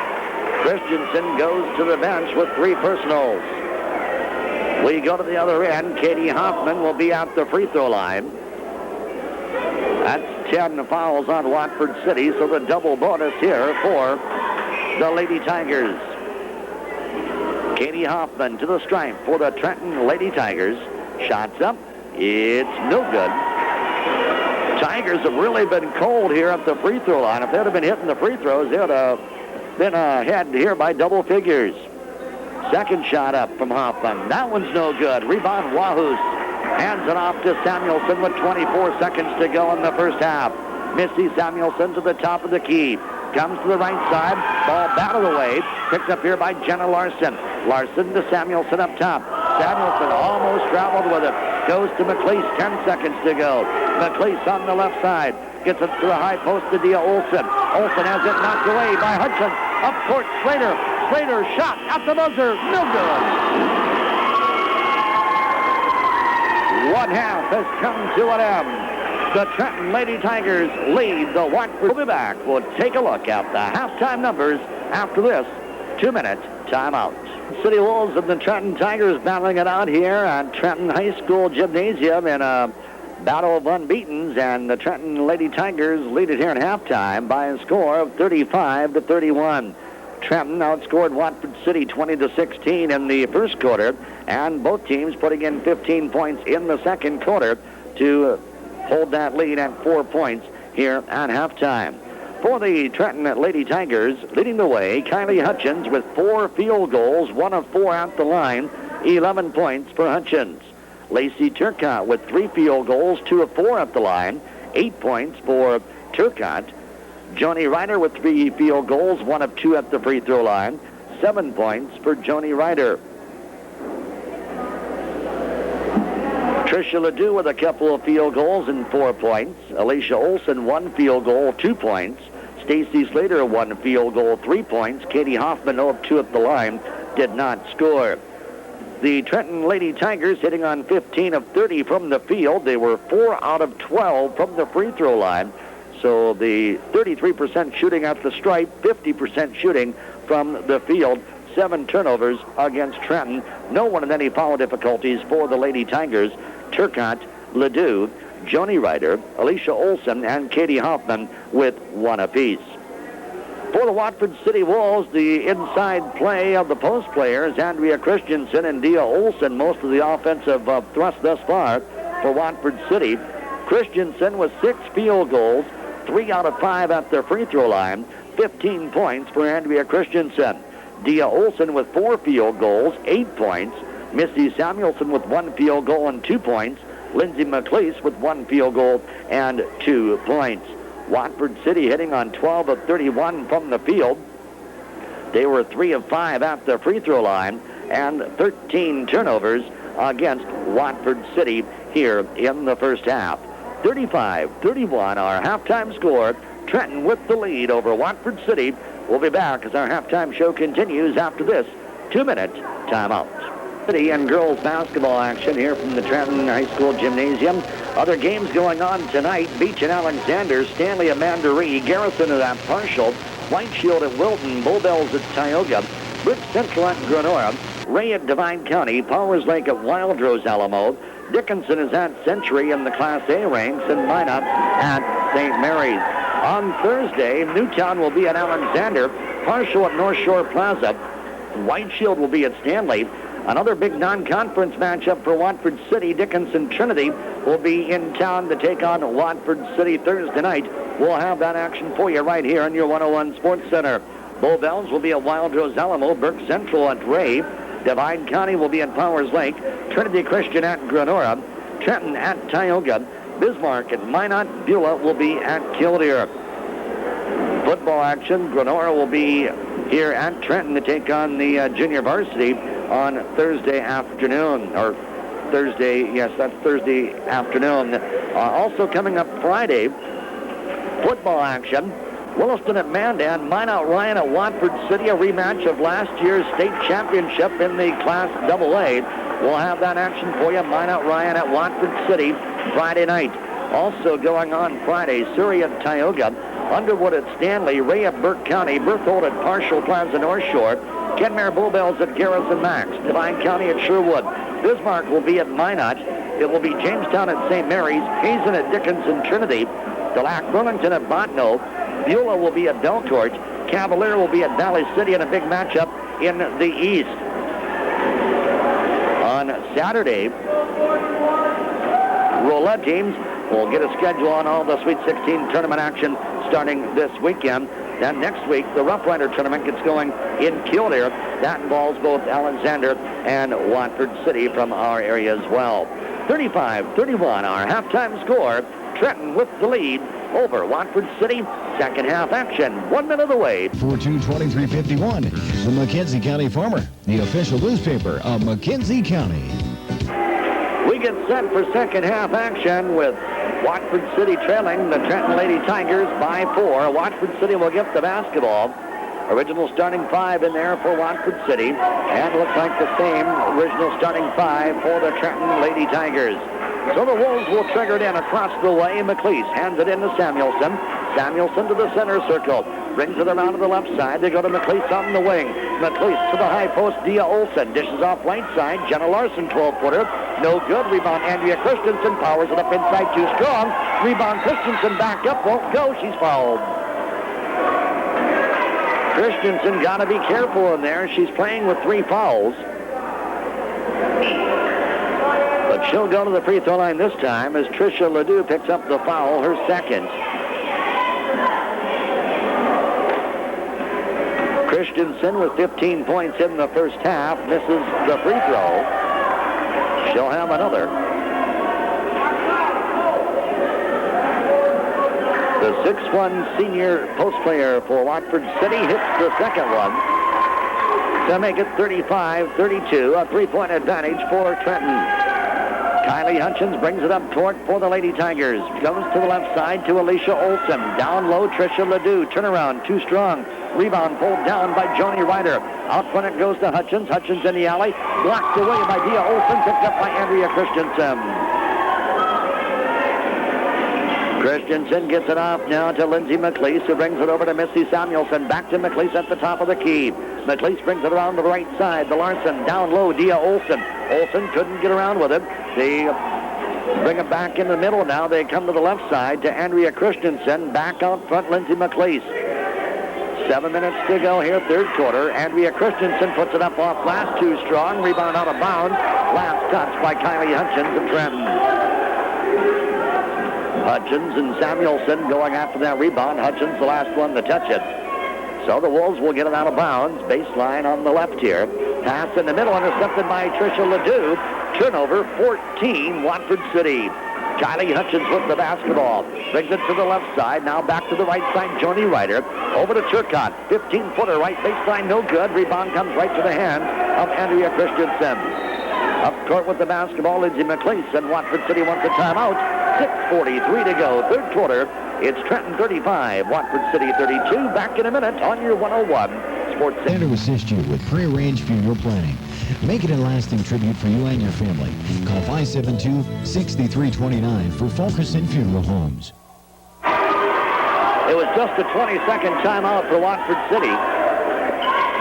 Christensen goes to the bench with 3 personals. We go to the other end. Katie Hoffman will be at the free throw line. That's 10 fouls on Watford City, so the double bonus here for the Lady Tigers. Katie Hoffman to the stripe for the Trenton Lady Tigers. Shots up. It's no good. Tigers have really been cold here at the free throw line. If they'd have been hitting the free throws, they would have been ahead here by double figures. Second shot up from Hoffman. That one's no good. Rebound Wahoo's. Hands it off to Samuelson with 24 seconds to go in the first half. Missy Samuelson to the top of the key. Comes to the right side. Ball batted away. Picked up here by Jenna Larson. Larson to Samuelson up top. Samuelson almost traveled with it. Goes to McLeese. 10 seconds to go. McLeese on the left side. Gets it to the high post to Dia Olsen. Olsen has it knocked away by Hutchins. Up court, Slater. Slater shot at the buzzer. No good. One half has come to an end. The Trenton Lady Tigers lead the Watford. We'll be back. We'll take a look at the halftime numbers after this 2-minute timeout. City Wolves and the Trenton Tigers battling it out here at Trenton High School Gymnasium in a battle of unbeatens, and the Trenton Lady Tigers lead it here at halftime by a score of 35-31. Trenton outscored Watford City 20-16 in the first quarter, and both teams putting in 15 points in the second quarter to hold that lead at 4 points here at halftime. For the Trenton Lady Tigers, leading the way, Kylie Hutchins with 4 field goals, 1 of 4 at the line. 11 points for Hutchins. Lacey Turcotte with 3 field goals, 2 of 4 at the line, 8 points for Turcotte. Joni Ryder with 3 field goals, 1 of 2 at the free throw line, 7 points for Joni Ryder. Tricia Ledoux with a couple of field goals and 4 points. Alicia Olson, 1 field goal, 2 points. Stacy Slater, 1 field goal, 3 points. Katie Hoffman, 0 of 2 at the line, did not score. The Trenton Lady Tigers hitting on 15 of 30 from the field. They were 4 out of 12 from the free throw line. So the 33% shooting at the stripe, 50% shooting from the field. 7 turnovers against Trenton. No one in any foul difficulties for the Lady Tigers. Turcotte, Ledoux, Joni Ryder, Alicia Olson, and Katie Hoffman with 1 apiece. For the Watford City Wolves, the inside play of the post players, Andrea Christensen and Dia Olson, most of the offensive thrust thus far for Watford City. Christensen with 6 field goals, 3 out of 5 at the free throw line, 15 points for Andrea Christensen. Dia Olson with 4 field goals, 8 points. Missy Samuelson with 1 field goal and 2 points. Lindsay McLeese with 1 field goal and 2 points. Watford City hitting on 12 of 31 from the field. They were 3 of 5 at the free throw line and 13 turnovers against Watford City here in the first half. 35-31 our halftime score. Trenton with the lead over Watford City. We'll be back as our halftime show continues after this 2-minute timeout. City and girls basketball action here from the Trenton High School Gymnasium. Other games going on tonight. Beach and Alexander, Stanley at Mandaree, Garrison at Partial, White Shield at Wilton, Bull Bells at Tioga, Brick Central at Granora, Ray at Divine County, Powers Lake at Wild Rose Alamo, Dickinson is at Century in the Class A ranks, and Minot at St. Mary's. On Thursday, Newtown will be at Alexander, Partial at North Shore Plaza, White Shield will be at Stanley. Another big non-conference matchup for Watford City. Dickinson Trinity will be in town to take on Watford City Thursday night. We'll have that action for you right here on your 101 Sports Center. Bull Bells will be at Wild Rose Alamo, Burke Central at Ray, Divine County will be at Powers Lake, Trinity Christian at Granora, Trenton at Tioga, Bismarck at Minot, Beulah will be at Killdeer. Football action, Granora will be here at Trenton to take on the junior varsity on Thursday afternoon, or Thursday, yes, that's Thursday afternoon. Also coming up Friday, football action, Williston at Mandan, Minot Ryan at Watford City, a rematch of last year's state championship in the Class AA. We'll have that action for you, Minot Ryan at Watford City, Friday night. Also going on Friday, Surrey at Tioga, Underwood at Stanley, Ray at Burke County, Berthold at Partial Plaza North Shore, Kenmare Bull Bells at Garrison Max, Divine County at Sherwood, Bismarck will be at Minot, it will be Jamestown at St. Mary's, Hazen at Dickinson Trinity, Delac Burlington at Botno, Beulah will be at Belcourt, Cavalier will be at Valley City in a big matchup in the East. On Saturday, roulette teams will get a schedule on all the Sweet 16 tournament action starting this weekend. Then next week, the Rough Rider tournament gets going in Killdeer. That involves both Alexander and Watford City from our area as well. 35-31, our halftime score. Trenton with the lead over Watford City. Second half action, 1 minute away. 42-23-51, the McKenzie County Farmer, the official newspaper of McKenzie County. We get set for second half action with Watford City trailing the Trenton Lady Tigers by 4. Watford City will get the basketball. Original starting 5 in there for Watford City. And looks like the same original starting 5 for the Trenton Lady Tigers. So the Wolves will trigger it in across the way. McLeese hands it in to Samuelson. Samuelson to the center circle. Brings it around to the left side. They go to McLeese on the wing. McLeese to the high post. Dia Olson dishes off right side. Jenna Larson, 12-footer. No good. Rebound Andrea Christensen. Powers it up inside. Too strong. Rebound Christensen back up. Won't go. She's fouled. Christensen got to be careful in there. She's playing with 3 fouls. But she'll go to the free throw line this time as Tricia Ledoux picks up the foul, her second. Christensen with 15 points in the first half misses the free throw. She'll have another. The 6'1" senior post player for Watford City hits the second one to make it 35-32, a three-point advantage for Trenton. Kylie Hutchins brings it up court for the Lady Tigers. Goes to the left side to Alicia Olson. Down low, Tricia Ledoux. Turnaround, too strong. Rebound pulled down by Joni Ryder. Out front it goes to Hutchins. Hutchins in the alley. Blocked away by Dia Olson. Picked up by Andrea Christensen. Christensen gets it off now to Lindsay McLeese, who brings it over to Missy Samuelson. Back to McLeese at the top of the key. McLeese brings it around to the right side. The Larson down low, Dia Olson. Olson couldn't get around with it. They bring it back in the middle now. They come to the left side to Andrea Christensen. Back out front, Lindsay McLeese. 7 minutes to go here, third quarter. Andrea Christensen puts it up off glass, too strong. Rebound out of bounds. Last touch by Kylie Hutchins of Trenton. Hutchins and Samuelson going after that rebound. Hutchins the last one to touch it. So the Wolves will get it out of bounds. Baseline on the left here. Pass in the middle, intercepted by Tricia Ledoux. Turnover 14, Watford City. Kylie Hutchins with the basketball. Brings it to the left side. Now back to the right side, Joni Ryder. Over to Turcotte. 15-footer right baseline, no good. Rebound comes right to the hand of Andrea Christensen. Up court with the basketball, Lindsay McLeese, and Watford City wants a timeout. 6:43 to go, third quarter. It's Trenton 35, Watford City 32. Back in a minute on your 101 Sports There to assist you with pre-arranged funeral planning. Make it a lasting tribute for you and your family. Call 572-6329 for Fulkerson Funeral Homes. It was just a 20-second timeout for Watford City.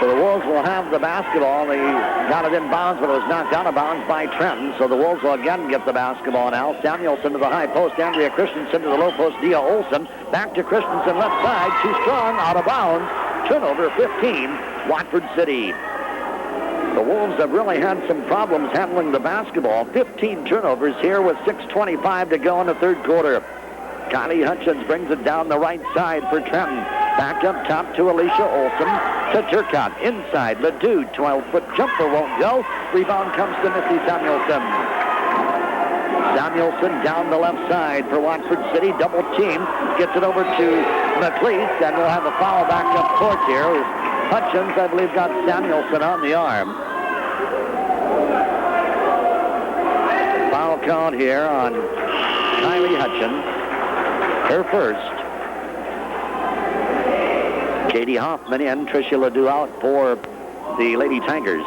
So the Wolves will have the basketball. They got it in bounds, but it was knocked out of bounds by Trenton. So the Wolves will again get the basketball now. Samuelson to the high post. Andrea Christensen to the low post. Dia Olson. Back to Christensen left side. Too strong. Out of bounds. Turnover 15. Watford City. The Wolves have really had some problems handling the basketball. 15 turnovers here with 6:25 to go in the third quarter. Kylie Hutchins brings it down the right side for Trenton. Back up top to Alicia Olson. To Turcotte. Inside. Ledoux. 12-foot jumper won't go. Rebound comes to Missy Samuelson. Samuelson down the left side for Watford City. Double team. Gets it over to McLeese. And we'll have a foul back up court here. Hutchins, I believe, got Samuelson on the arm. Foul called here on Kylie Hutchins. Her first. Katie Hoffman in, Tricia Ledoux out for the Lady Tigers.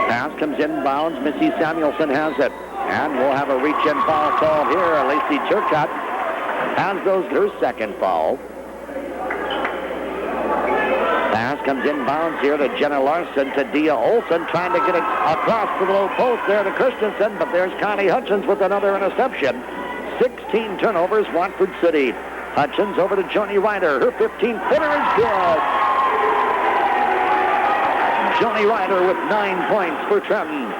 Pass comes inbounds. Missy Samuelson has it. And we'll have a reach-in foul called here. Lacey Turcotte has her second foul. Pass comes inbounds here to Jenna Larson to Dia Olson, trying to get it across to the low post there to Christensen, but there's Kylie Hutchins with another interception. 16 turnovers, Watford City. Hutchins over to Joni Ryder. Her 15-footer is good. Joni Ryder with 9 points for Trenton.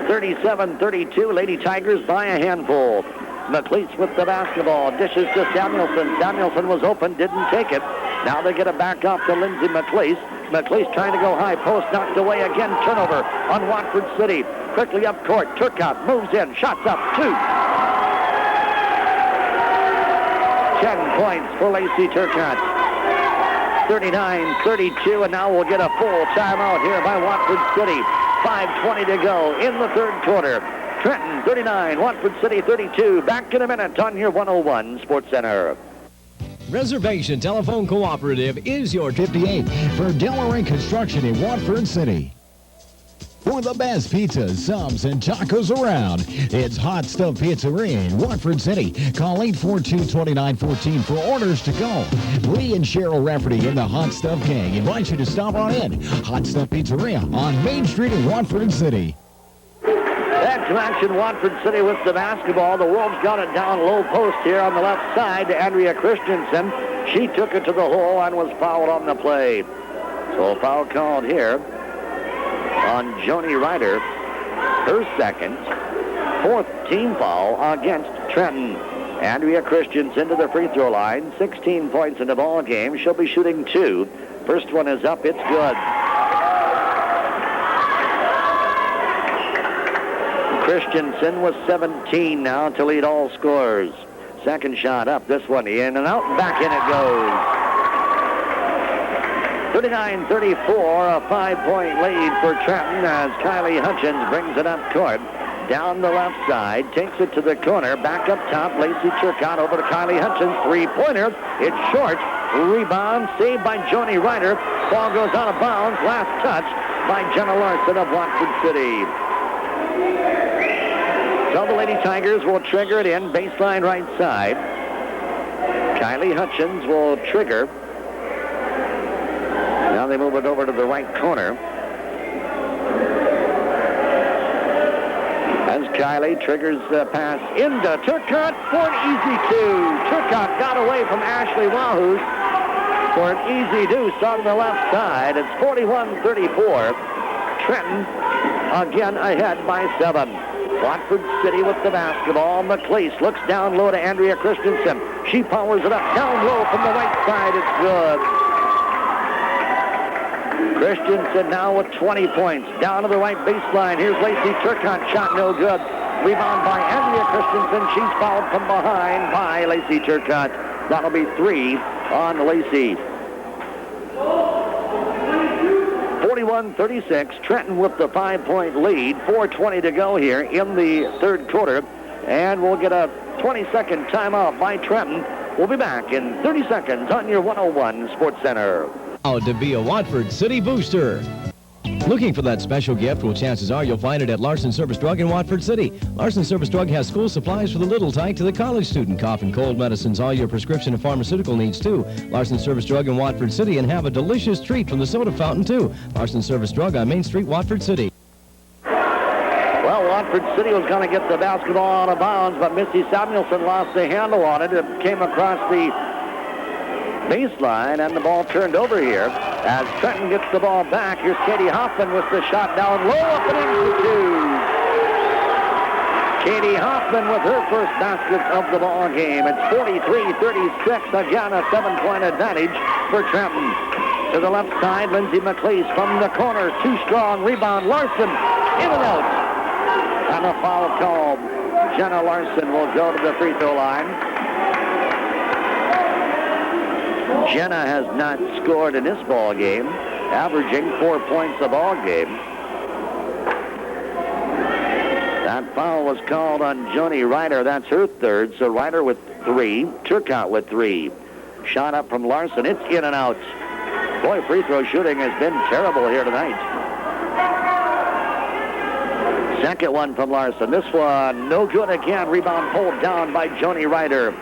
37-32, Lady Tigers by a handful. McLeese with the basketball. Dishes to Samuelson. Samuelson was open, didn't take it. Now they get it back off to Lindsay McLeese. McLeese trying to go high post, knocked away again. Turnover on Watford City. Quickly up court. Turcotte moves in. Shots up. 2. 10 points for Lacey Turcotte. 39-32, and now we'll get a full timeout here by Watford City. 5:20 to go in the third quarter. Trenton 39, Watford City 32. Back in a minute on your 101 Sports Center. Reservation Telephone Cooperative is your 58 for Delaware Construction in Watford City. For the best pizzas, subs, and tacos around, it's Hot Stuff Pizzeria in Watford City. Call 842-2914 for orders to go. Lee and Cheryl Rafferty in the Hot Stuff Gang invite you to stop on in. Hot Stuff Pizzeria on Main Street in Watford City. Back to action, Watford City with the basketball. The Wolves got it down low post here on the left side to Andrea Christensen. She took it to the hole and was fouled on the play. So a foul called here on Joni Ryder, her second, 4th team foul against Trenton. Andrea Christensen to the free throw line. 16 points in the ball game. She'll be shooting 2. First one is up. It's good. Christensen was 17 now to lead all scorers. Second shot up. This one in and out. Back in it goes. 39-34, a 5-point lead for Trenton as Kylie Hutchins brings it up court. Down the left side, takes it to the corner, back up top, Lacey Turcotte over to Kylie Hutchins, three-pointer, it's short, rebound, saved by Joni Ryder, ball goes out of bounds, last touch by Jenna Larson of Watford City. So the Lady Tigers will trigger it in, baseline right side. Kylie Hutchins will trigger. Now they move it over to the right corner. As Kylie triggers the pass into Turcotte for an easy two. Turcotte got away from Ashley Wahoo for an easy deuce on the left side. It's 41-34. Trenton again ahead by 7. Watford City with the basketball. McLeese looks down low to Andrea Christensen. She powers it up down low from the right side. It's good. Christensen now with 20 points. Down to the right baseline. Here's Lacey Turcotte. Shot no good. Rebound by Andrea Christensen. She's fouled from behind by Lacey Turcotte. That'll be 3 on Lacey. 41-36. Trenton with the 5-point lead. 4:20 to go here in the third quarter. And we'll get a 20-second timeout by Trenton. We'll be back in 30 seconds on your 101 Sports Center. Proud to be a Watford City booster. Looking for that special gift? Well, chances are you'll find it at Larson Service Drug in Watford City. Larson Service Drug has school supplies for the little tyke to the college student. Cough and cold medicines, all your prescription and pharmaceutical needs, too. Larson Service Drug in Watford City, and have a delicious treat from the soda fountain, too. Larson Service Drug on Main Street, Watford City. Well, Watford City was going to get the basketball out of bounds, but Missy Samuelson lost the handle on it. It came across the baseline, and the ball turned over here. As Trenton gets the ball back, here's Katie Hoffman with the shot down low, up and in for 2. Katie Hoffman with her first basket of the ball game. It's 43-36, again a 7-point advantage for Trenton. To the left side, Lindsay McLeese from the corner, too strong, rebound, Larson, in and out. And a foul called. Jenna Larson will go to the free throw line. Jenna has not scored in this ball game, averaging 4 points a ball game. That foul was called on Joni Ryder. That's her third. So Ryder with 3, Turcotte with 3. Shot up from Larson. It's in and out. Boy, free throw shooting has been terrible here tonight. Second one from Larson. This one no good again. Rebound pulled down by Joni Ryder.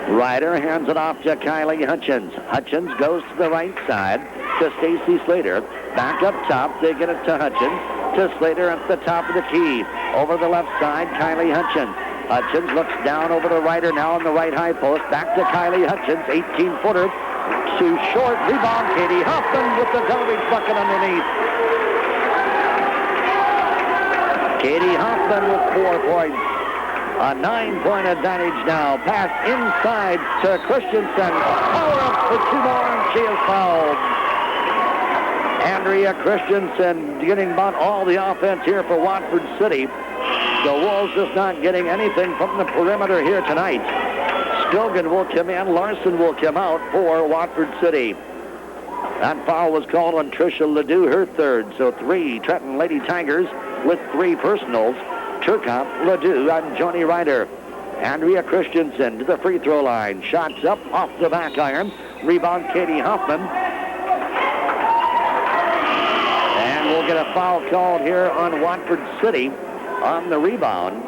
Ryder hands it off to Kylie Hutchins. Hutchins goes to the right side to Stacy Slater. Back up top, they get it to Hutchins. To Slater at the top of the key. Over the left side, Kylie Hutchins. Hutchins looks down over to Ryder now on the right high post. Back to Kylie Hutchins, 18-footer. Too short, rebound, Katie Hoffman with the garbage bucket underneath. Katie Hoffman with 4 points. A 9-point advantage now. Pass inside to Christensen. Power up for 2 more, and she is fouled. Andrea Christensen getting about all the offense here for Watford City. The Wolves just not getting anything from the perimeter here tonight. Stogan will come in. Larson will come out for Watford City. That foul was called on Tricia Ledoux, her third. So 3 Trenton Lady Tigers with 3 personals. Turcotte, Ledoux, and Joni Ryder. Andrea Christensen to the free throw line. Shots up off the back iron. Rebound, Katie Hoffman. And we'll get a foul called here on Watford City on the rebound.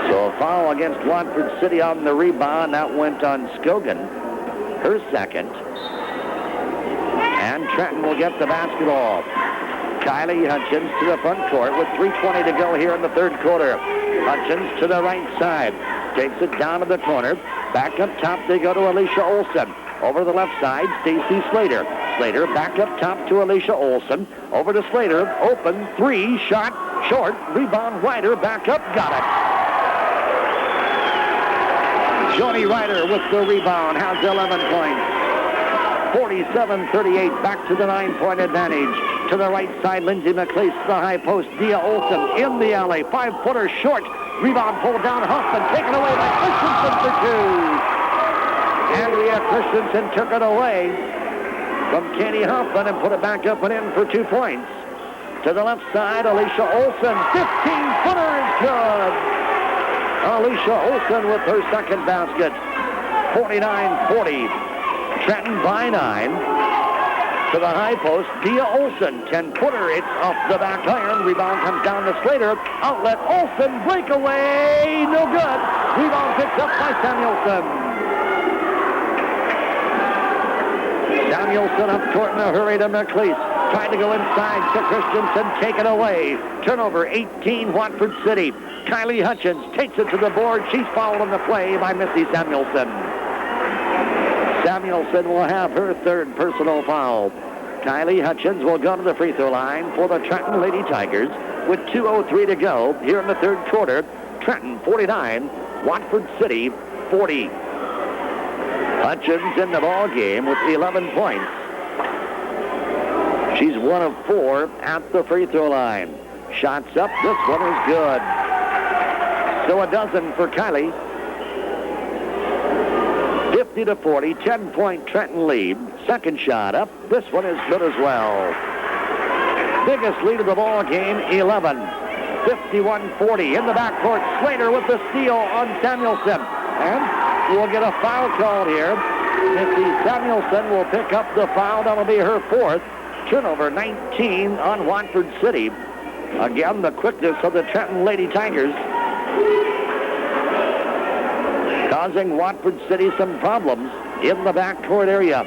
So a foul against Watford City on the rebound. That went on Stogan, her second. And Trenton will get the basketball. Kylie Hutchins to the front court with 3:20 to go here in the third quarter. Hutchins to the right side. Takes it down to the corner. Back up top they go to Alicia Olsen. Over the left side, Stacy Slater. Slater. Back up top to Alicia Olsen. Over to Slater. Open. 3. Shot. Short. Rebound. Ryder. Back up. Got it. Joni Ryder with the rebound. Has 11 points. 47-38. Back to the 9-point advantage. To the right side, Lindsay McLeese to the high post. Dia Olsen in the alley. 5-footer short. Rebound pulled down. Hoffman taken away by Christensen for 2. Andrea Christensen took it away from Katie Hoffman and put it back up and in for 2 points. To the left side, Alicia Olsen. 15-footer is good. Alicia Olsen with her second basket. 49-40. Trenton by 9. To the high post, Dia Olsen. 10-footer. It's off the back iron. Rebound comes down to Slater. Outlet. Olsen. Breakaway. No good. Rebound picked up by Samuelson. Samuelson up court in a hurry to McLeese. Trying to go inside to Christensen. Taken away. Turnover 18, Watford City. Kylie Hutchins takes it to the board. She's fouled on the play by Missy Samuelson. Samuelson will have her third personal foul. Kylie Hutchins will go to the free throw line for the Trenton Lady Tigers with 2:03 to go here in the third quarter. Trenton 49, Watford City 40. Hutchins in the ball game with 11 points. She's 1 of 4 at the free throw line. Shots up. This one is good. So a dozen for Kylie. 50-40, 10-point Trenton lead. Second shot up. This one is good as well. Biggest lead of the ball game, 11. 51-40 in the backcourt. Slater with the steal on Samuelson. And we'll get a foul called here. Missy Samuelson will pick up the foul. That'll be her 4th. Turnover 19 on Watford City. Again, the quickness of the Trenton Lady Tigers causing Watford City some problems in the backcourt area.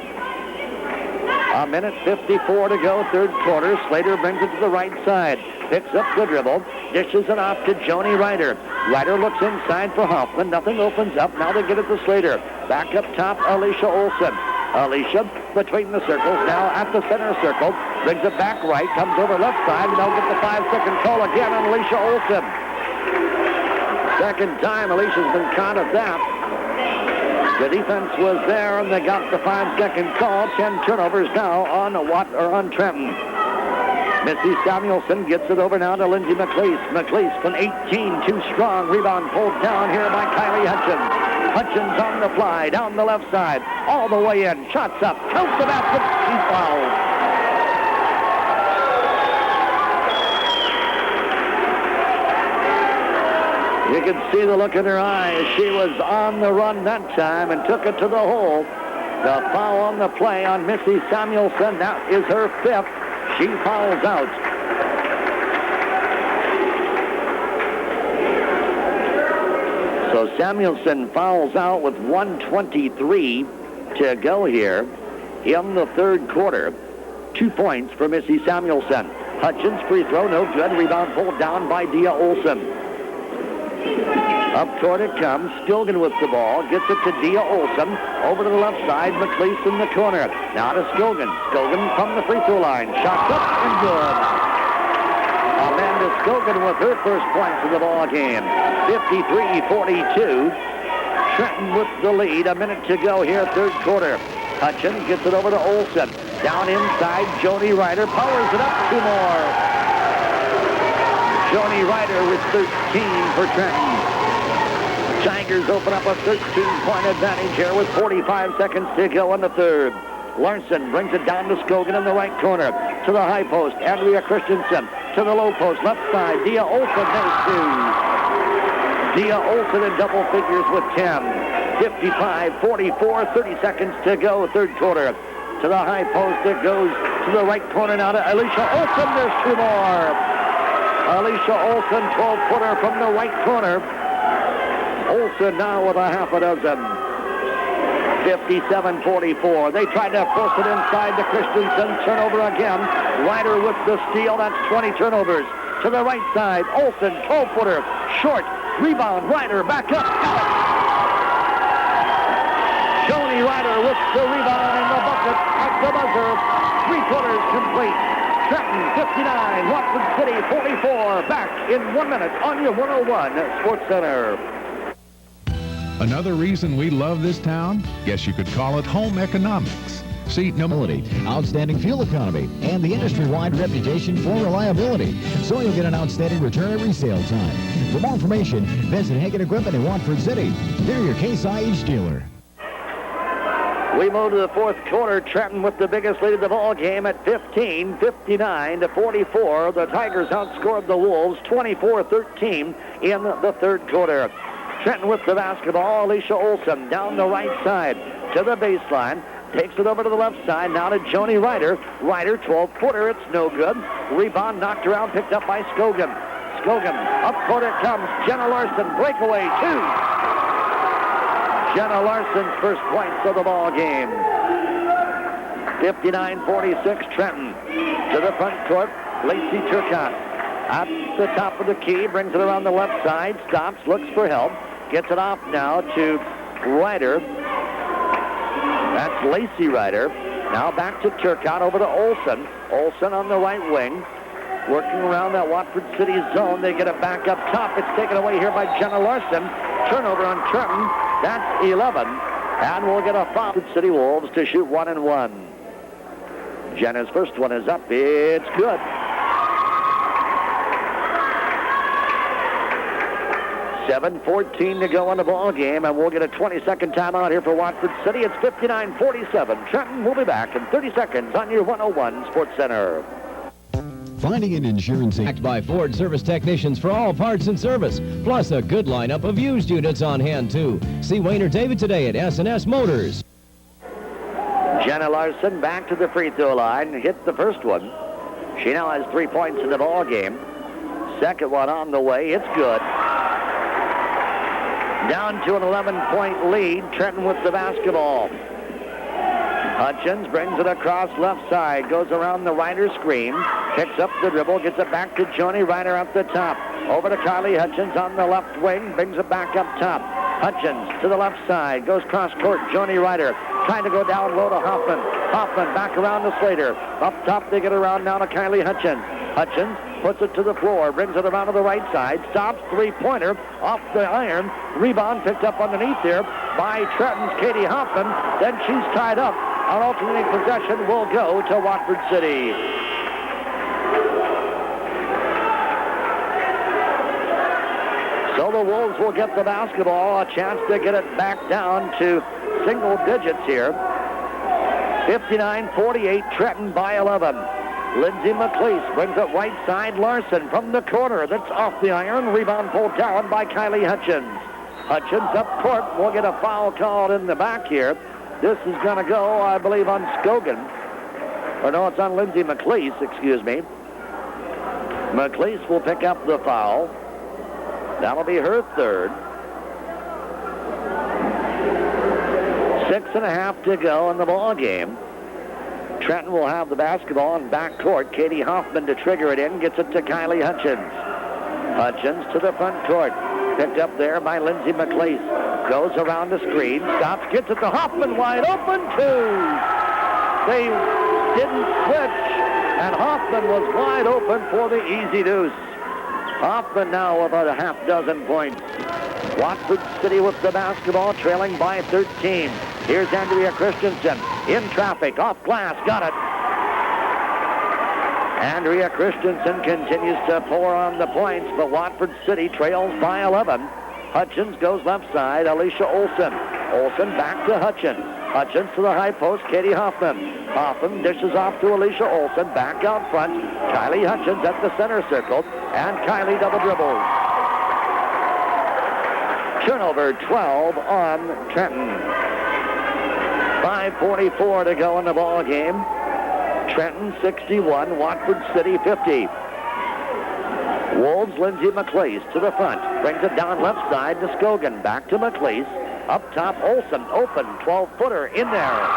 1:54 to go, third quarter. Slater brings it to the right side. Picks up the dribble. Dishes it off to Joni Ryder. Ryder looks inside for Hoffman. Nothing opens up. Now they get it to Slater. Back up top, Alicia Olsen. Alicia between the circles. Now at the center circle. Brings it back right. Comes over left side. And they'll get the 5-second call again on Alicia Olsen. Second time Alicia's been caught at that. The defense was there, and they got the 5-second call. 10 turnovers now on Trenton. Missy Samuelson gets it over now to Lindsay McLeese. McLeese from 18, too strong. Rebound pulled down here by Kylie Hutchins. Hutchins on the fly, down the left side, all the way in. Shots up, counts the basket. She's fouled. You can see the look in her eyes. She was on the run that time and took it to the hole. The foul on the play on Missy Samuelson. That is her 5th. She fouls out. So Samuelson fouls out with 1:23 to go here in the third quarter. 2 points for Missy Samuelson. Hutchins free throw, no good. Rebound pulled down by Dia Olsen. Up court it comes. Skilgan with the ball. Gets it to Dia Olsen. Over to the left side. McLeese in the corner. Now to Skilgan. Skilgan from the free throw line. Shots up and good. Amanda Skilgan with her first points of the ball game. 53-42. Trenton with the lead. A minute to go here, third quarter. Hutchins gets it over to Olsen. Down inside, Joni Ryder powers it up. 2 more. Joni Ryder with 13 for Trenton. Tigers open up a 13-point advantage here with 45 seconds to go in the third. Larson brings it down to Skilgan in the right corner. To the high post, Andrea Christensen. To the low post, left side, Dia Olsen, there's 2. Dia Olsen in double figures with 10. 55-44, 30 seconds to go, third quarter. To the high post, it goes to the right corner now to Alicia Olsen. There's 2 more. Alicia Olsen, 12-footer from the right corner. Olsen now with a half a dozen. 57-44. They tried to force it inside to Christensen. Turnover again. Ryder with the steal. That's 20 turnovers. To the right side. Olsen, 12-footer. Short. Rebound. Ryder back up. Joni Ryder with the rebound in the bucket at the buzzer. 3/4 complete. Trenton 59, Watford City 44. Back in 1 minute on your 101 Sports Center. Another reason we love this town? Guess you could call it home economics. See, outstanding fuel economy, and the industry-wide reputation for reliability. So you'll get an outstanding return at resale time. For more information, visit Hagen Equipment in Watford City. They're your Case IH dealer. We move to the fourth quarter. Trenton with the biggest lead of the ball game at 15, 59-44. The Tigers outscored the Wolves 24-13 in the third quarter. Trenton with the basketball. Alicia Olson down the right side to the baseline. Takes it over to the left side. Now to Joni Ryder. Ryder, 12-footer. It's no good. Rebound knocked around, picked up by Scogan. Scogan, up court it comes. Jenna Larson, breakaway, 2. Jenna Larson's first points of the ball game. 59-46, Trenton. To the front court, Lacey Turcotte. At the top of the key, brings it around the left side, stops, looks for help. Gets it off now to Ryder. That's Lacey Ryder. Now back to Turcotte, over to Olson. Olson on the right wing. Working around that Watford City zone. They get it back up top. It's taken away here by Jenna Larson. Turnover on Trenton. That's 11. And we'll get a foul. Watford City Wolves to shoot 1 and 1. Jenna's first one is up. It's good. 7:14 to go in the ball game, and we'll get a 20-second timeout here for Watford City. It's 59-47. Trenton will be back in 30 seconds on your 101 Sports Center. Finding an insurance Backed by Ford service technicians for all parts and service, plus a good lineup of used units on hand, too. See Wayne or David today at S&S Motors. Jenna Larson back to the free throw line, hit the first one. She now has 3 points in the ball game. Second one on the way. It's good. Down to an 11-point lead. Trenton with the basketball. Hutchins brings it across left side, goes around the Ryder screen, picks up the dribble, gets it back to Joni Ryder up the top. Over to Kylie Hutchins on the left wing, brings it back up top. Hutchins to the left side, goes cross court. Joni Ryder trying to go down low to Hoffman. Hoffman back around to Slater. Up top they get around now to Kylie Hutchins. Hutchins puts it to the floor, brings it around to the right side, stops, three-pointer off the iron. Rebound picked up underneath there by Trenton's Katie Hoffman. Then she's tied up. Our alternating possession will go to Watford City. So the Wolves will get the basketball, a chance to get it back down to single digits here. 59-48, Trenton by 11. Lindsay McLeese brings it right side. Larson from the corner. That's off the iron. Rebound pulled down by Kylie Hutchins. Hutchins up court. We'll get a foul called in the back here. This is going to go, I believe, on Scogan. Or no, it's on Lindsay McLeese, excuse me. McLeese will pick up the foul. That'll be her third. 6.5 to go in the ball game. Trenton will have the basketball in back court. Katie Hoffman to trigger it in. Gets it to Kylie Hutchins. Hutchins to the front court. Picked up there by Lindsay McLeese. Goes around the screen. Stops. Gets it to Hoffman. Wide open. 2. They didn't switch. And Hoffman was wide open for the easy deuce. Hoffman now about a half dozen points. Watford City with the basketball, trailing by 13. Here's Andrea Christensen in traffic, off glass, got it. Andrea Christensen continues to pour on the points, but Watford City trails by 11. Hutchins goes left side, Alicia Olson. Olson back to Hutchins. Hutchins to the high post, Katie Hoffman. Hoffman dishes off to Alicia Olson, back out front. Kylie Hutchins at the center circle, and Kylie double dribbles. Turnover 12 on Trenton. 5:44 to go in the ball game. Trenton 61, Watford City 50. Wolves, Lindsay McLeese to the front. Brings it down left side to Scogan. Back to McLeese. Up top, Olson, open, 12-footer in there.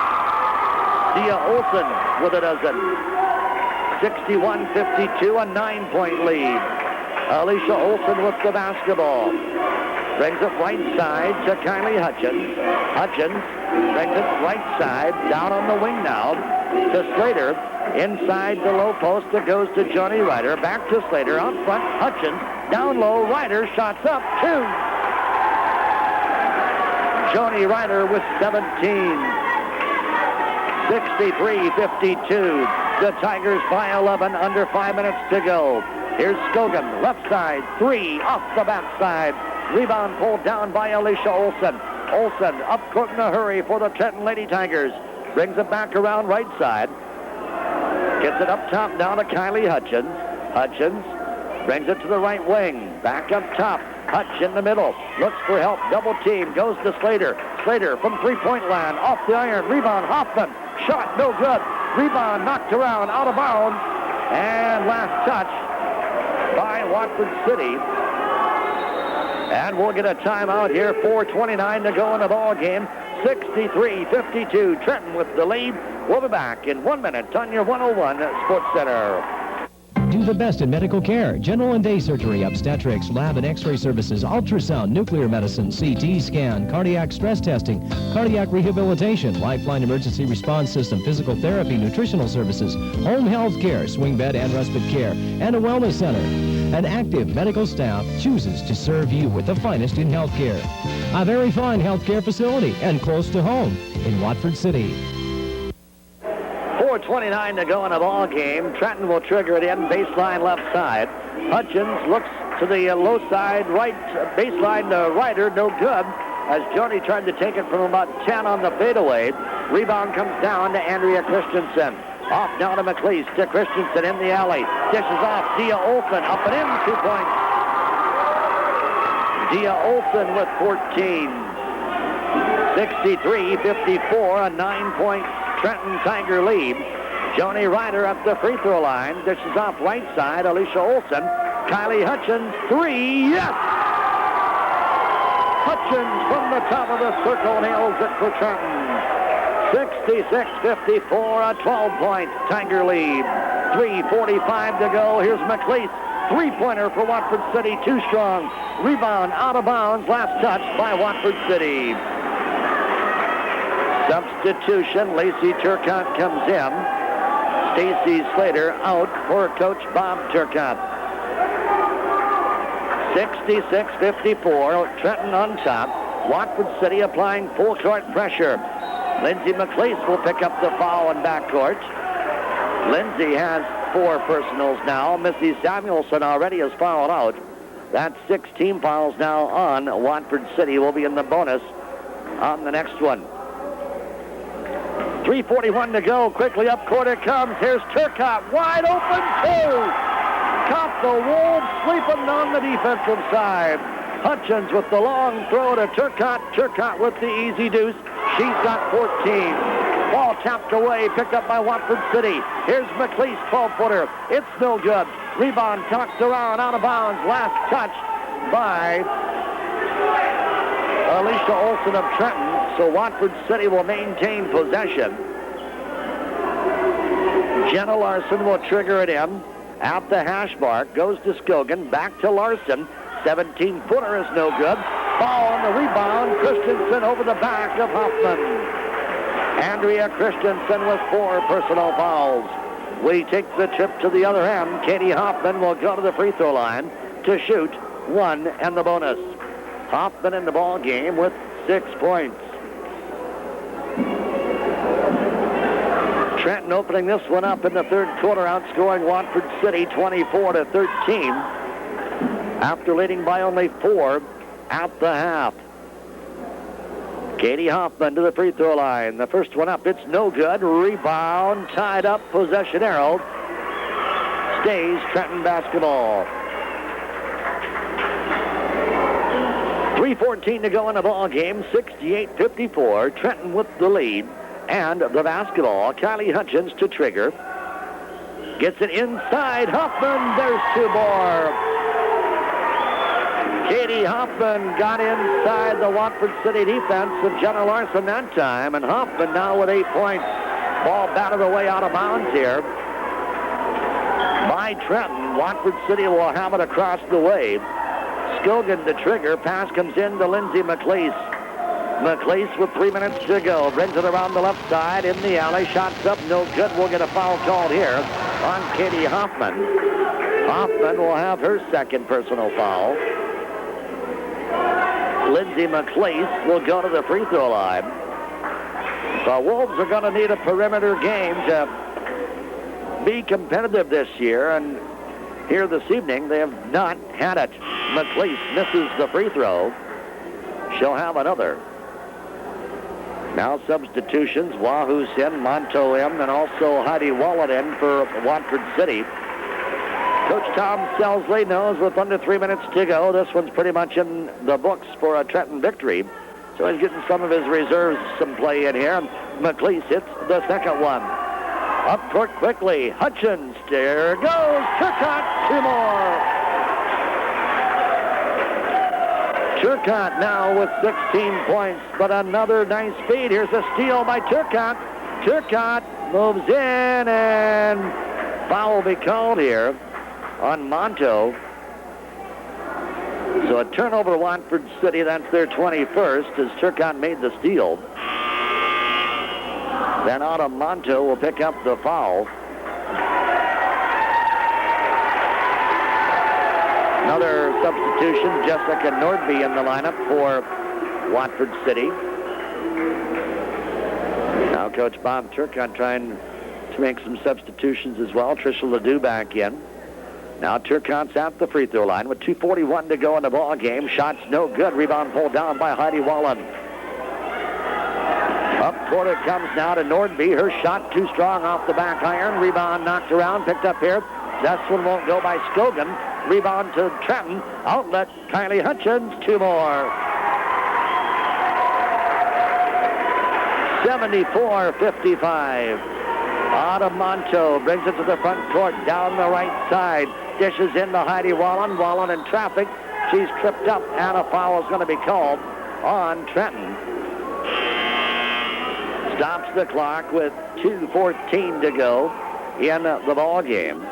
Sia Olson with a dozen. 61-52, a 9-point lead. Alicia Olson with the basketball. Brings it right side to Kylie Hutchins. Hutchins brings it right side, down on the wing now to Slater. Inside the low post, it goes to Johnny Ryder. Back to Slater, out front, Hutchins. Down low, Ryder, shots up, 2. Johnny Ryder with 17. 63-52. The Tigers by 11, under 5 minutes to go. Here's Skogan, left side, 3, off the backside. Rebound pulled down by Alicia Olsen. Olsen up court in a hurry for the Trenton Lady Tigers. Brings it back around right side. Gets it up top down to Kylie Hutchins. Hutchins brings it to the right wing. Back up top. Hutch in the middle. Looks for help. Double team. Goes to Slater. Slater from three-point line. Off the iron. Rebound. Hoffman. Shot. No good. Rebound knocked around. Out of bounds. And last touch by Watford City. And we'll get a timeout here. 4:29 to go in the ball game. 63-52. Trenton with the lead. We'll be back in 1 minute on your 101 Sports Center. Do the best in medical care. General and day surgery, obstetrics, lab and x-ray services, ultrasound, nuclear medicine, CT scan, cardiac stress testing, cardiac rehabilitation, lifeline emergency response system, physical therapy, nutritional services, home health care, swing bed and respite care, and a wellness center. An active medical staff chooses to serve you with the finest in healthcare. A very fine healthcare facility and close to home in Watford City. 4:29 to go in a ball game. Trenton will trigger it in, baseline left side. Hutchins looks to the low side, right baseline to Ryder, no good, as Jody tried to take it from about 10 on the fadeaway. Rebound comes down to Andrea Christensen. Off now to McLeese, to Christensen in the alley. Dishes off, Dia Olsen, up and in, 2 points. Dia Olsen with 14. 63-54, a 9-point Trenton Tiger lead. Johnny Ryder up the free throw line. Dishes off right side. Alicia Olsen. Kylie Hutchins, 3. Yes! Hutchins from the top of the circle nails it for Trenton. 66-54, a 12-point Tiger lead. 3:45 to go. Here's McLeese. Three-pointer for Watford City. Too strong. Rebound out of bounds. Last touch by Watford City. Substitution, Lacey Turcotte comes in. Stacy Slater out for Coach Bob Turcotte. 66-54, Trenton on top. Watford City applying full court pressure. Lindsay McLeese will pick up the foul in backcourt. Lindsay has 4 personals now. Missy Samuelson already has fouled out. That's 6 team fouls now on Watford City. Will be in the bonus on the next one. 3:41 to go. Quickly up court it comes. Here's Turcotte. Wide open, 2. Caught the Wolves sleeping on the defensive side. Hutchins with the long throw to Turcotte. Turcotte with the easy deuce. She's got 14. Ball tapped away, picked up by Watford City. Here's McLeese, 12-footer. It's no good. Rebound tossed around, out of bounds. Last touch by Alicia Olsen of Trenton. So Watford City will maintain possession. Jenna Larson will trigger it in. At the hash mark, goes to Skogan. Back to Larson. 17-footer is no good. Ball on the rebound. Christensen over the back of Hoffman. Andrea Christensen with 4 personal fouls. We take the trip to the other end. Katie Hoffman will go to the free throw line to shoot 1 and the bonus. Hoffman in the ball game with 6 points. Trenton opening this one up in the third quarter, outscoring Watford City 24-13 after leading by only 4 at the half. Katie Hoffman to the free throw line. The first one up, it's no good. Rebound, tied up, possession arrow. Stays Trenton basketball. 3:14 to go in the ball game. 68-54. Trenton with the lead. And the basketball, Kylie Hutchins to trigger. Gets it inside. Hoffman, there's 2 more. Katie Hoffman got inside the Watford City defense of Jenna Larson that time. And Hoffman now with 8 points. Ball batted away out of bounds here by Trenton. Watford City will have it across the way. Scogan the trigger. Pass comes in to Lindsay McLeese. McLeese with 3 minutes to go. Brings it around the left side in the alley. Shots up, no good. We'll get a foul called here on Katie Hoffman. Hoffman will have her second personal foul. Lindsay McLeese will go to the free throw line. The Wolves are going to need a perimeter game to be competitive this year, and here this evening they have not had it. McLeese misses the free throw. She'll have another. Now substitutions, Wahoo's in, Monto in, and also Heidi Wallen in for Watford City. Coach Tom Selsley knows with under 3 minutes to go, this one's pretty much in the books for a Trenton victory. So he's getting some of his reserves some play in here. McLeese hits the second one. Up court quickly, Hutchins, there goes Turcotte, 2 more. Turcotte now with 16 points, but another nice feed. Here's a steal by Turcotte. Turcotte moves in, and foul will be called here on Monto. So a turnover, Watford City. That's their 21st as Turcotte made the steal. Then Autumn Monto will pick up the foul. Another substitution, Jessica Nordby in the lineup for Watford City. Now Coach Bob Turcotte trying to make some substitutions as well. Tricia Ledoux back in. Now Turcotte's at the free throw line with 2:41 to go in the ball game. Shots no good. Rebound pulled down by Heidi Wallen. Up court it comes now to Nordby. Her shot too strong off the back iron. Rebound knocked around, picked up here. This one won't go by Scogan. Rebound to Trenton. Outlet, Kylie Hutchins, 2 more. 74-55. Autumn Monto brings it to the front court, down the right side. Dishes into Heidi Wallen. Wallen in traffic. She's tripped up, and a foul is going to be called on Trenton. Stops the clock with 2:14 to go in the ball game.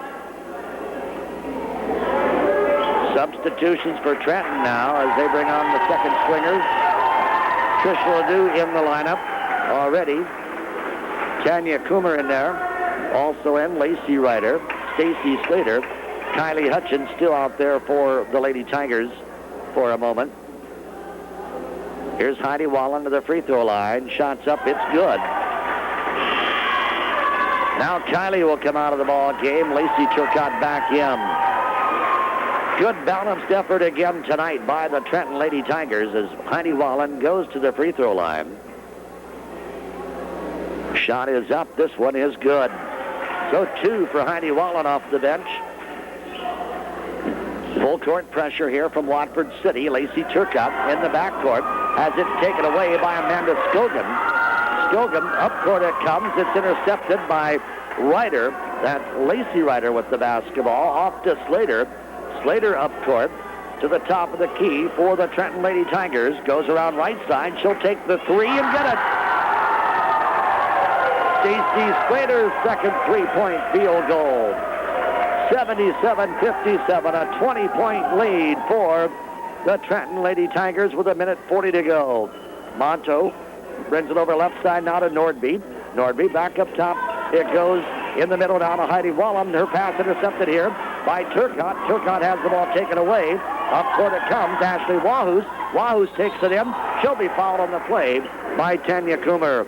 Substitutions for Trenton now as they bring on the second swingers. Trish Ledoux in the lineup already. Tanya Coomer in there. Also in Lacey Ryder, Stacy Slater, Kylie Hutchins still out there for the Lady Tigers for a moment. Here's Heidi Wallen to the free throw line. Shots up, it's good. Now Kylie will come out of the ball game. Lacey Turcotte back in. Good balanced effort again tonight by the Trenton Lady Tigers as Heidi Wallen goes to the free throw line. Shot is up. This one is good. So 2 for Heidi Wallen off the bench. Full court pressure here from Watford City. Lacey Turcotte in the backcourt has it taken away by Amanda Scogan. Scogan, up court it comes. It's intercepted by Ryder. That's Lacey Ryder with the basketball. Off to Slater. Slater up court to the top of the key for the Trenton Lady Tigers. Goes around right side. She'll take the 3 and get it. Stacy Slater's second three-point field goal. 77-57, a 20-point lead for the Trenton Lady Tigers with 1:40 to go. Monto brings it over left side now to Nordby. Nordby back up top. It goes in the middle down to Heidi Wallen. Her pass intercepted here by Turcotte. Turcotte has the ball taken away. Up court it comes. Ashley Wahus. Wahus takes it in. She'll be fouled on the play by Tanya Coomer.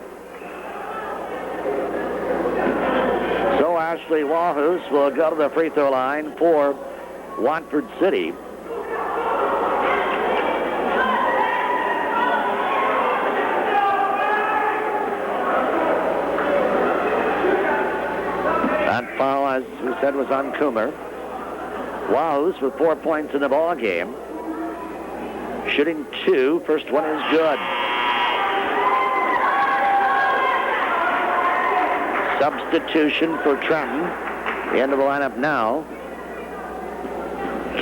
So Ashley Wahus will go to the free throw line for Watford City. That foul, as we said, was on Coomer. Wahus with 4 points in the ball game. Shooting 2. First one is good. Substitution for Trenton. Into the lineup now.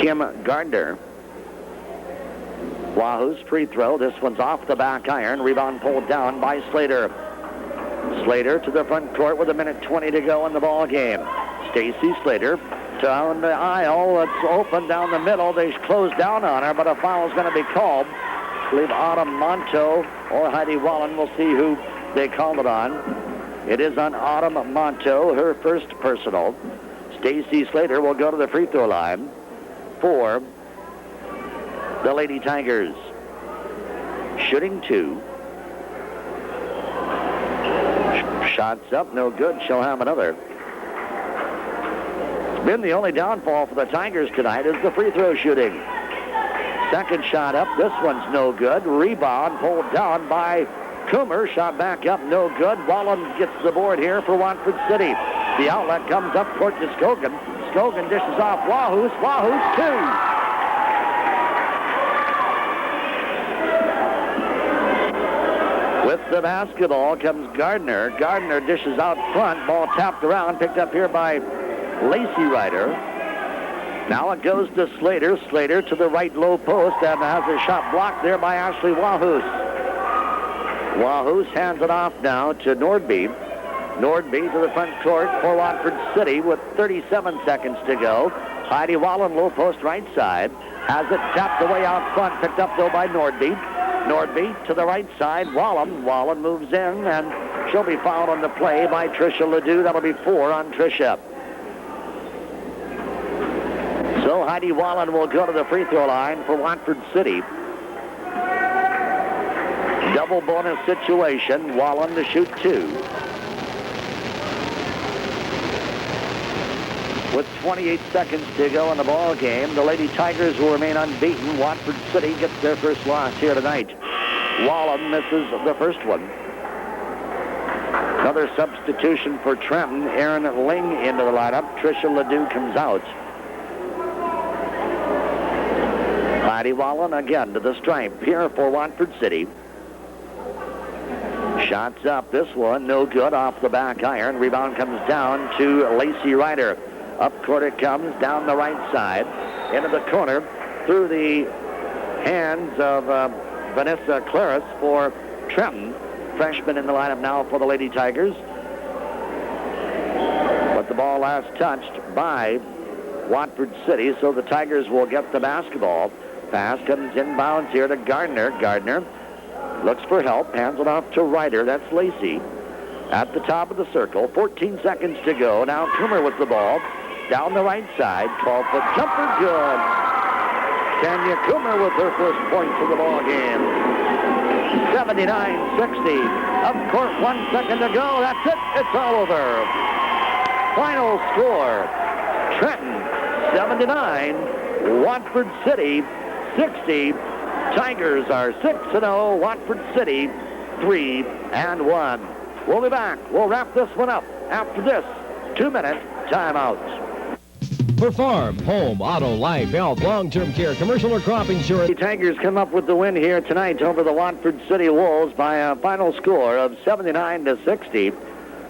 Kim Gardner. Wahoo's free throw. This one's off the back iron. Rebound pulled down by Slater. Slater to the front court with 1:20 to go in the ball game. Stacy Slater down the aisle. It's open down the middle. They close down on her, but a foul is going to be called. I believe Autumn Monto or Heidi Wallen. We'll see who they call it on. It is on Autumn Monto, her first personal. Stacy Slater will go to the free throw line for the Lady Tigers. Shooting 2. Shots up, no good. She'll have another. It's been the only downfall for the Tigers tonight is the free throw shooting. Second shot up. This one's no good. Rebound pulled down by Coomer. Shot back up, no good. Wallen gets the board here for Watford City. The outlet comes up court to Scogan. Scogan dishes off Wahus. Wahus 2. With the basketball comes Gardner. Gardner dishes out front. Ball tapped around, picked up here by Lacey Ryder. Now it goes to Slater. Slater to the right low post and has a shot blocked there by Ashley Wahus. Wahus hands it off now to Nordby. Nordby to the front court for Watford City with 37 seconds to go. Heidi Wallen, low post right side. Has it tapped away out front, picked up though by Nordby. Nordby to the right side. Wallen. Wallen moves in, and she'll be fouled on the play by Tricia Ledoux. That'll be 4 on Tricia. So Heidi Wallen will go to the free throw line for Watford City. Double bonus situation. Wallen to shoot 2. With 28 seconds to go in the ball game, the Lady Tigers will remain unbeaten. Watford City gets their first loss here tonight. Wallen misses the first one. Another substitution for Trenton. Aaron Ling into the lineup. Tricia Ledoux comes out. Heidi Wallen again to the stripe here for Watford City. Shots up. This one no good off the back iron. Rebound comes down to Lacey Ryder. Up court it comes, down the right side, into the corner, through the hands of Vanessa Claris for Trenton. Freshman in the lineup now for the Lady Tigers. But the ball last touched by Watford City, so the Tigers will get the basketball. Pass comes inbounds here to Gardner. Gardner looks for help, hands it off to Ryder. That's Lacey. At the top of the circle, 14 seconds to go. Now Coomer with the ball. Down the right side, 12-foot jumper, good. Tanya Coomer with her first points of the ball game. 79-60. Up court, 1 second to go. That's it. It's all over. Final score, Trenton 79, Watford City 60. Tigers are 6-0. Watford City 3-1. We'll be back. We'll wrap this one up after this 2-minute timeout. For farm, home, auto, life, health, long-term care, commercial or crop insurance. The Tigers come up with the win here tonight over the Watford City Wolves by a final score of 79-60.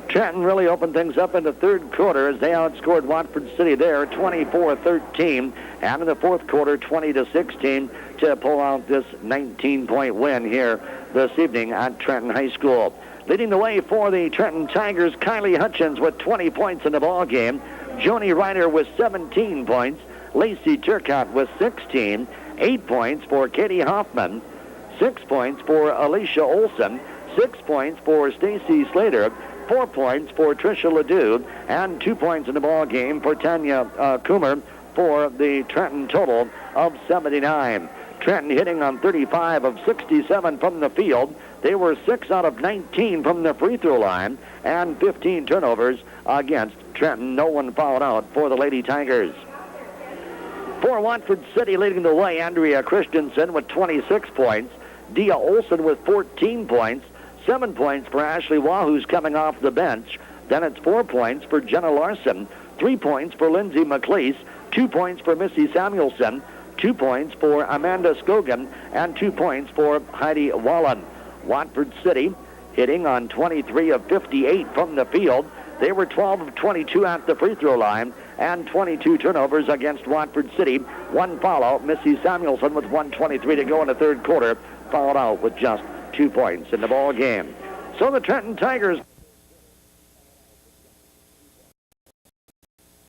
Trenton really opened things up in the third quarter as they outscored Watford City there 24-13, and in the fourth quarter 20-16 to pull out this 19-point win here this evening at Trenton High School. Leading the way for the Trenton Tigers, Kylie Hutchins with 20 points in the ball game. Joni Ryder with 17 points. Lacey Turcotte with 16. 8 points for Katie Hoffman. 6 points for Alicia Olson. 6 points for Stacy Slater. 4 points for Tricia Ledoux. And 2 points in the ball game for Tanya Coomer for the Trenton total of 79. Trenton hitting on 35 of 67 from the field. They were 6 out of 19 from the free throw line and 15 turnovers against Trenton. No one fouled out for the Lady Tigers. For Watford City, leading the way, Andrea Christensen with 26 points. Dia Olson with 14 points. 7 points for Ashley Waugh, who's coming off the bench. Then it's 4 points for Jenna Larson. 3 points for Lindsay McLeese. 2 points for Missy Samuelson. 2 points for Amanda Scogan. And 2 points for Heidi Wallen. Watford City hitting on 23 of 58 from the field. They were 12 of 22 at the free throw line and 22 turnovers against Watford City. 1 foul out. Missy Samuelson with 1:23 to go in the third quarter fouled out with just 2 points in the ball game. So the Trenton Tigers